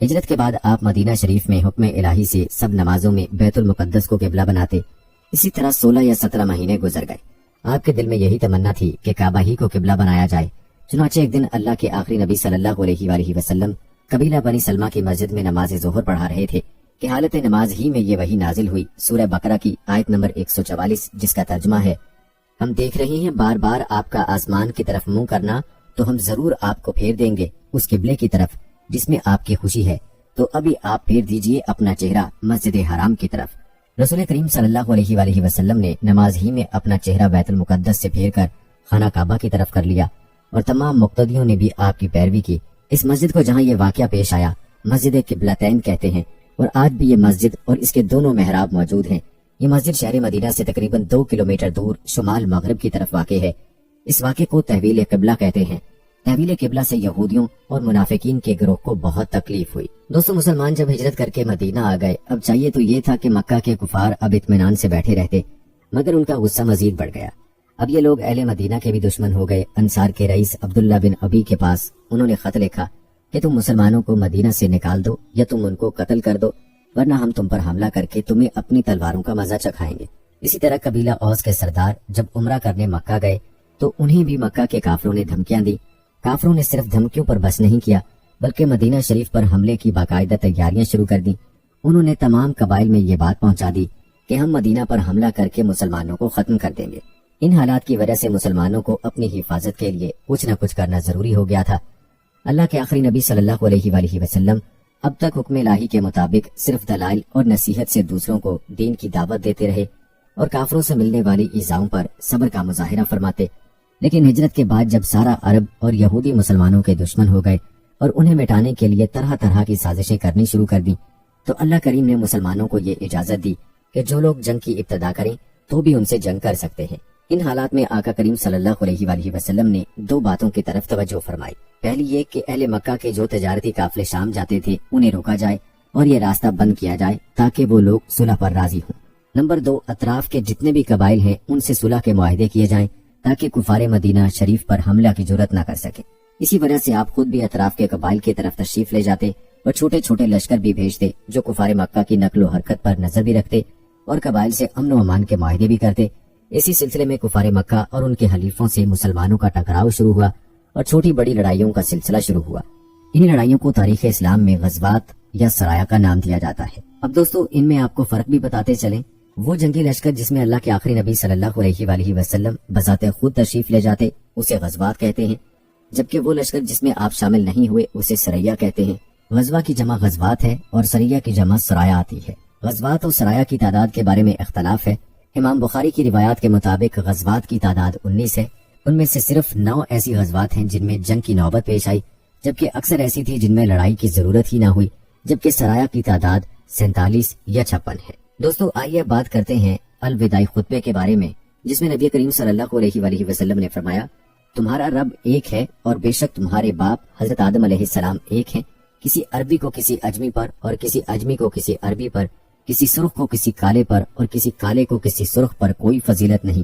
ہجرت کے بعد آپ مدینہ شریف میں حکم الہی سے سب نمازوں میں بیت المقدس کو قبلہ بناتے۔ اسی طرح 16 یا 17 مہینے گزر گئے۔ آپ کے دل میں یہی تمنا تھی کہ کعبہ ہی کو قبلہ بنایا جائے۔ چنانچہ ایک دن اللہ کے آخری نبی صلی اللہ علیہ وآلہ وسلم قبیلہ بنی سلمہ کی مسجد میں نماز ظہر پڑھا رہے تھے کہ حالت نماز ہی میں یہ وحی نازل ہوئی، سورہ بقرہ کی آیت نمبر 144، جس کا ترجمہ ہے: ہم دیکھ رہے ہیں بار بار آپ کا آسمان کی طرف منہ کرنا، تو ہم ضرور آپ کو پھیر دیں گے اس قبلے کی طرف جس میں آپ کی خوشی ہے، تو ابھی آپ پھیر دیجئے اپنا چہرہ مسجد حرام کی طرف۔ رسول کریم صلی اللہ علیہ وآلہ وسلم نے نماز ہی میں اپنا چہرہ بیت المقدس سے پھیر کر خانہ کعبہ کی طرف کر لیا، اور تمام مقتدیوں نے بھی آپ کی پیروی کی۔ اس مسجد کو جہاں یہ واقعہ پیش آیا مسجد قبلتین کہتے ہیں، اور آج بھی یہ مسجد اور اس کے دونوں محراب موجود ہیں۔ یہ مسجد شہر مدینہ سے تقریباً 2 کلومیٹر دور شمال مغرب کی طرف واقع ہے۔ اس واقعے کو تحویل قبلہ کہتے ہیں۔ تحویل قبلہ سے یہودیوں اور منافقین کے گروہ کو بہت تکلیف ہوئی۔ دوستو، مسلمان جب ہجرت کر کے مدینہ آ گئے، اب چاہیے تو یہ تھا کہ مکہ کے کفار اب اطمینان سے بیٹھے رہتے، مگر ان کا غصہ مزید بڑھ گیا۔ اب یہ لوگ اہل مدینہ کے بھی دشمن ہو گئے۔ انصار کے رئیس عبداللہ بن ابی کے پاس انہوں نے خط لکھا کہ تم مسلمانوں کو مدینہ سے نکال دو یا تم ان کو قتل کر دو، ورنہ ہم تم پر حملہ کر کے تمہیں اپنی تلواروں کا مزہ چکھائیں گے۔ اسی طرح قبیلہ اوس کے سردار جب عمرہ کرنے مکہ گئے تو انہیں بھی مکہ کے کافروں نے دھمکیاں دی۔ کافروں نے صرف دھمکیوں پر بس نہیں کیا بلکہ مدینہ شریف پر حملے کی باقاعدہ تیاریاں شروع کر دیں۔ انہوں نے تمام قبائل میں یہ بات پہنچا دی کہ ہم مدینہ پر حملہ کر کے مسلمانوں کو ختم کر دیں گے۔ ان حالات کی وجہ سے مسلمانوں کو اپنی حفاظت کے لیے کچھ نہ کچھ کرنا ضروری ہو گیا تھا۔ اللہ کے آخری نبی صلی اللہ علیہ وآلہ وسلم اب تک حکم الہی کے مطابق صرف دلائل اور نصیحت سے دوسروں کو دین کی دعوت دیتے رہے اور کافروں سے ملنے والی ایذاؤں پر صبر کا مظاہرہ فرماتے۔ لیکن ہجرت کے بعد جب سارا عرب اور یہودی مسلمانوں کے دشمن ہو گئے اور انہیں مٹانے کے لیے طرح طرح کی سازشیں کرنی شروع کر دی، تو اللہ کریم نے مسلمانوں کو یہ اجازت دی کہ جو لوگ جنگ کی ابتدا کریں تو بھی ان سے جنگ کر سکتے ہیں۔ ان حالات میں آقا کریم صلی اللہ علیہ وآلہ وسلم نے 2 باتوں کی طرف توجہ فرمائی۔ پہلی یہ کہ اہل مکہ کے جو تجارتی قافلے شام جاتے تھے انہیں روکا جائے اور یہ راستہ بند کیا جائے تاکہ وہ لوگ صلح پر راضی ہوں۔ نمبر 2، اطراف کے جتنے بھی قبائل ہیں ان سے صلح کے معاہدے کیے جائیں تاکہ کفار مدینہ شریف پر حملہ کی جرات نہ کر سکے۔ اسی وجہ سے آپ خود بھی اطراف کے قبائل کی طرف تشریف لے جاتے اور چھوٹے چھوٹے لشکر بھی بھیجتے جو کفار مکہ کی نقل و حرکت پر نظر بھی رکھتے اور قبائل سے امن و امان کے معاہدے بھی کرتے۔ اسی سلسلے میں کفار مکہ اور ان کے حلیفوں سے مسلمانوں کا ٹکراؤ شروع ہوا اور چھوٹی بڑی لڑائیوں کا سلسلہ شروع ہوا۔ انہی لڑائیوں کو تاریخ اسلام میں غزوات یا سرایا کا نام دیا جاتا ہے۔ اب دوستو، ان میں آپ کو فرق بھی بتاتے چلیں۔ وہ جنگی لشکر جس میں اللہ کے آخری نبی صلی اللہ علیہ وآلہ وسلم بذات خود تشریف لے جاتے اسے غزوات کہتے ہیں، جبکہ وہ لشکر جس میں آپ شامل نہیں ہوئے اسے سریا کہتے ہیں۔ غزوہ کی جمع غزوات ہے اور سریا کی جمع سرایا آتی ہے۔ غزوات اور سرایا کی تعداد کے بارے میں اختلاف ہے۔ امام بخاری کی روایات کے مطابق غزوات کی تعداد 19 ہے۔ ان میں سے صرف 9 ایسی غزوات ہیں جن میں جنگ کی نوبت پیش آئی، جبکہ اکثر ایسی تھی جن میں لڑائی کی ضرورت ہی نہ ہوئی، جبکہ سرایا کی تعداد 47 یا 56 ہے۔ دوستو، آئیے بات کرتے ہیں الوداعی خطبے کے بارے میں، جس میں نبی کریم صلی اللہ علیہ وآلہ وسلم نے فرمایا: تمہارا رب ایک ہے اور بے شک تمہارے باپ حضرت آدم علیہ السلام ایک ہیں۔ کسی عربی کو کسی اجمی پر اور کسی اجمی کو کسی عربی پر، کسی سرخ کو کسی کالے پر اور کسی کالے کو کسی سرخ پر کوئی فضیلت نہیں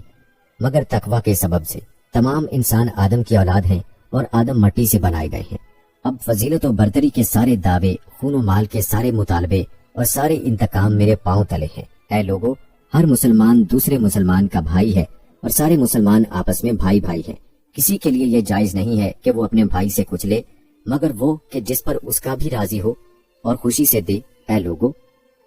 مگر تقوی کے سبب سے۔ تمام انسان آدم کی اولاد ہیں اور آدم مٹی سے بنائے گئے ہیں۔ اب فضیلت و برتری کے سارے دعوے، خون و مال کے سارے مطالبے اور سارے انتقام میرے پاؤں تلے ہیں۔ اے لوگو، ہر مسلمان دوسرے مسلمان کا بھائی ہے اور سارے مسلمان آپس میں بھائی بھائی ہیں۔ کسی کے لیے یہ جائز نہیں ہے کہ وہ اپنے بھائی سے کچھ لے مگر وہ کہ جس پر اس کا بھی راضی ہو اور خوشی سے دے۔ اے لوگو،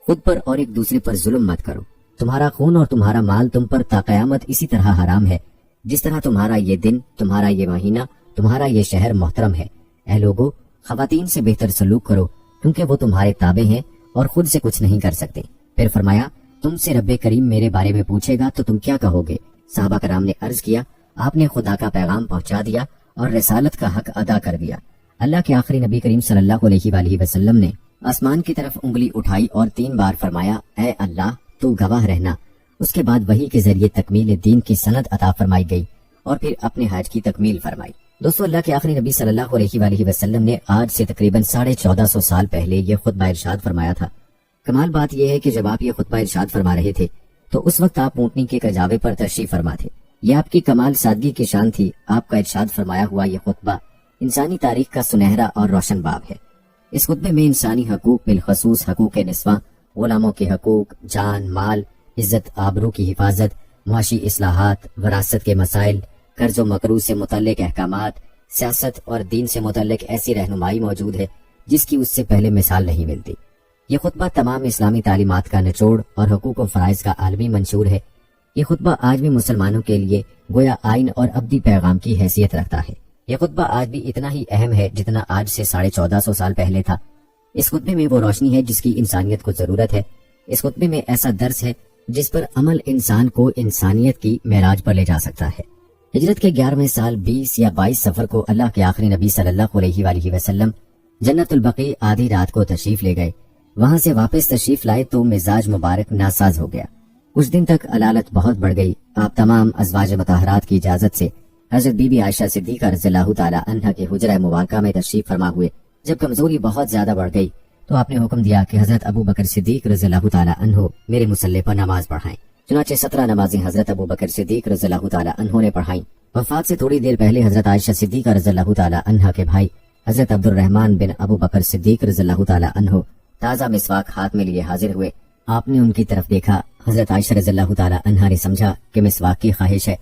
خود پر اور ایک دوسرے پر ظلم مت کرو۔ تمہارا خون اور تمہارا مال تم پر تا قیامت اسی طرح حرام ہے جس طرح تمہارا یہ دن، تمہارا یہ مہینہ، تمہارا یہ شہر محترم ہے۔ اے لوگو، خواتین سے بہتر سلوک کرو کیونکہ وہ تمہارے تابع ہیں اور خود سے کچھ نہیں کر سکتے۔ پھر فرمایا: تم سے رب کریم میرے بارے میں پوچھے گا تو تم کیا کہو گے؟ صحابہ کرام نے عرض کیا: آپ نے خدا کا پیغام پہنچا دیا اور رسالت کا حق ادا کر دیا۔ اللہ کے آخری نبی کریم صلی اللہ علیہ وآلہ وسلم نے آسمان کی طرف انگلی اٹھائی اور 3 بار فرمایا: اے اللہ، تو گواہ رہنا۔ اس کے بعد وحی کے ذریعے تکمیل دین کی سند عطا فرمائی گئی اور پھر اپنے حج کی تکمیل فرمائی۔ دوستو، اللہ کے آخری نبی صلی اللہ علیہ وآلہ وسلم نے آج سے تقریباً 1450 سال پہلے یہ خطبہ ارشاد فرمایا تھا۔ کمال بات یہ ہے کہ جب آپ یہ خطبہ ارشاد فرما رہے تھے تو اس وقت آپ اونٹنی کے کجاوے پر تشریف فرما تھے۔ یہ آپ کی کمال سادگی کی شان تھی۔ آپ کا ارشاد فرمایا ہوا یہ خطبہ انسانی تاریخ کا سنہرا اور روشن باب ہے۔ اس خطبے میں انسانی حقوق بالخصوص حقوق نسواں، غلاموں کے حقوق، جان، مال، عزت، آبرو کی حفاظت، معاشی اصلاحات، وراثت کے مسائل، قرض و مقروض سے متعلق احکامات، سیاست اور دین سے متعلق ایسی رہنمائی موجود ہے جس کی اس سے پہلے مثال نہیں ملتی۔ یہ خطبہ تمام اسلامی تعلیمات کا نچوڑ اور حقوق و فرائض کا عالمی منشور ہے۔ یہ خطبہ آج بھی مسلمانوں کے لیے گویا آئین اور ابدی پیغام کی حیثیت رکھتا ہے۔ یہ خطبہ آج بھی اتنا ہی اہم ہے جتنا آج سے 1450 سال پہلے تھا۔ اس خطبے میں وہ روشنی ہے جس کی انسانیت کو ضرورت ہے۔ اس خطبے میں ایسا درس ہے جس پر عمل انسان کو انسانیت کی معراج پر لے جا سکتا ہے۔ ہجرت کے 11ویں سال 20 یا 22 سفر کو اللہ کے آخری نبی صلی اللہ علیہ وآلہ وسلم جنت البقیع آدھی رات کو تشریف لے گئے۔ وہاں سے واپس تشریف لائے تو مزاج مبارک ناساز ہو گیا۔ کچھ دن تک علالت بہت بڑھ گئی۔ آپ تمام ازواج مطہرات کی اجازت سے حضرت بی بی عائشہ صدیقہ رضی اللہ تعالی عنہا کے حجرہ مبارکہ میں تشریف فرما ہوئے۔ جب کمزوری بہت زیادہ بڑھ گئی تو آپ نے حکم دیا کہ حضرت ابو بکر صدیق رضی اللہ تعالی عنہ میرے مصلی پر نماز پڑھائیں۔ چنانچہ 17 نمازیں حضرت ابو بکر صدیق رضی اللہ تعالی عنہ نے پڑھائیں۔ وفات سے تھوڑی دیر پہلے حضرت عائشہ صدیقہ رضی اللہ تعالی عنہا کے بھائی حضرت عبد الرحمن بن ابو بکر صدیق رضی اللہ تعالی عنہ تازہ مسواک ہاتھ میں لیے حاضر ہوئے۔ آپ نے ان کی طرف دیکھا۔ حضرت عائشہ رضی اللہ تعالی عنہا نے سمجھا کہ مسواک کی خواہش ہے۔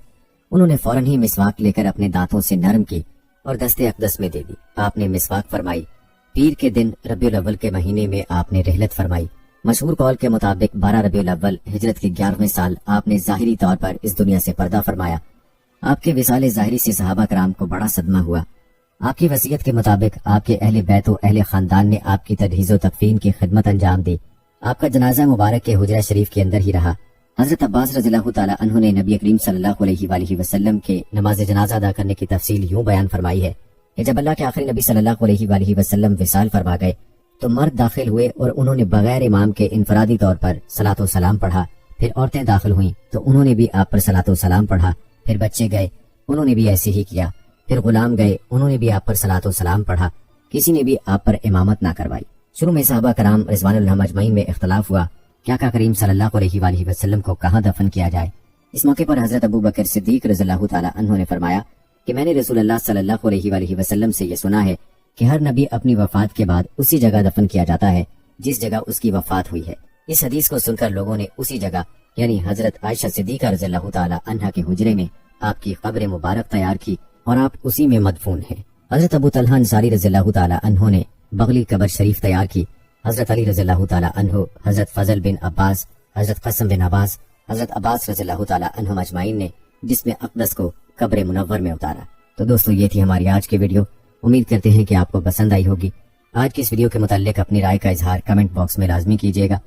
انہوں نے فوراً ہی مسواک لے کر اپنے دانتوں سے نرم کی اور دست اقدس میں دے دی۔ آپ نے مسواک فرمائی۔ پیر کے دن ربیع الاول کے مہینے میں آپ نے رحلت فرمائی۔ مشہور قول کے مطابق 12 ربیع الاول ہجرت کے 11ویں سال آپ نے ظاہری طور پر اس دنیا سے پردہ فرمایا۔ آپ کے وصال ظاہری سے صحابہ کرام کو بڑا صدمہ ہوا۔ آپ کی وصیت کے مطابق آپ کے اہل بیت و اہل خاندان نے آپ کی تجہیز و تکفین کی خدمت انجام دی۔ آپ کا جنازہ مبارک کے حجرہ شریف کے اندر ہی رہا۔ حضرت عباس رضی اللہ تعالی عنہ نے نبی کریم صلی اللہ علیہ وآلہ وسلم کے نماز جنازہ ادا کرنے کی تفصیل یوں بیان فرمائی ہے کہ جب اللہ کے آخری نبی صلی اللہ علیہ وآلہ وسلم وصال فرما گئے تو مرد داخل ہوئے اور انہوں نے بغیر امام کے انفرادی طور پر صلاۃ و سلام پڑھا۔ پھر عورتیں داخل ہوئیں تو انہوں نے بھی آپ پر صلاۃ و سلام پڑھا۔ پھر بچے گئے، انہوں نے بھی ایسے ہی کیا۔ پھر غلام گئے، انہوں نے بھی آپ پر صلاۃ و سلام پڑھا۔ کسی نے بھی آپ پر امامت نہ کروائی۔ شروع میں صحابہ کرام رضوان اللہ اجمعین میں اختلاف ہوا کہ آقا کریم صلی اللہ علیہ وآلہ وسلم کو کہاں دفن کیا جائے۔ اس موقع پر حضرت ابو بکر صدیق رضی اللہ تعالی عنہ نے فرمایا کہ میں نے رسول اللہ صلی اللہ علیہ وآلہ وسلم سے یہ سنا ہے کہ ہر نبی اپنی وفات کے بعد اسی جگہ دفن کیا جاتا ہے جس جگہ اس کی وفات ہوئی ہے۔ اس حدیث کو سن کر لوگوں نے اسی جگہ یعنی حضرت عائشہ صدیقہ رضی اللہ تعالی عنہا کے حجرے میں آپ کی قبر مبارک تیار کی اور آپ اسی میں مدفون ہیں۔ حضرت ابو طلحہ انصاری رضی اللہ تعالی عنہ نے بغلی قبر شریف تیار کی۔ حضرت علی رضی اللہ تعالی عنہ، حضرت فضل بن عباس، حضرت قاسم بن عباس، حضرت عباس رضی اللہ تعالی عنہ اجمعین نے جسم اقدس کو قبر منور میں اتارا۔ تو دوستو یہ تھی ہماری آج کی ویڈیو۔ امید کرتے ہیں کہ آپ کو پسند آئی ہوگی۔ آج کی اس ویڈیو کے متعلق اپنی رائے کا اظہار کمنٹ باکس میں لازمی کیجیے گا۔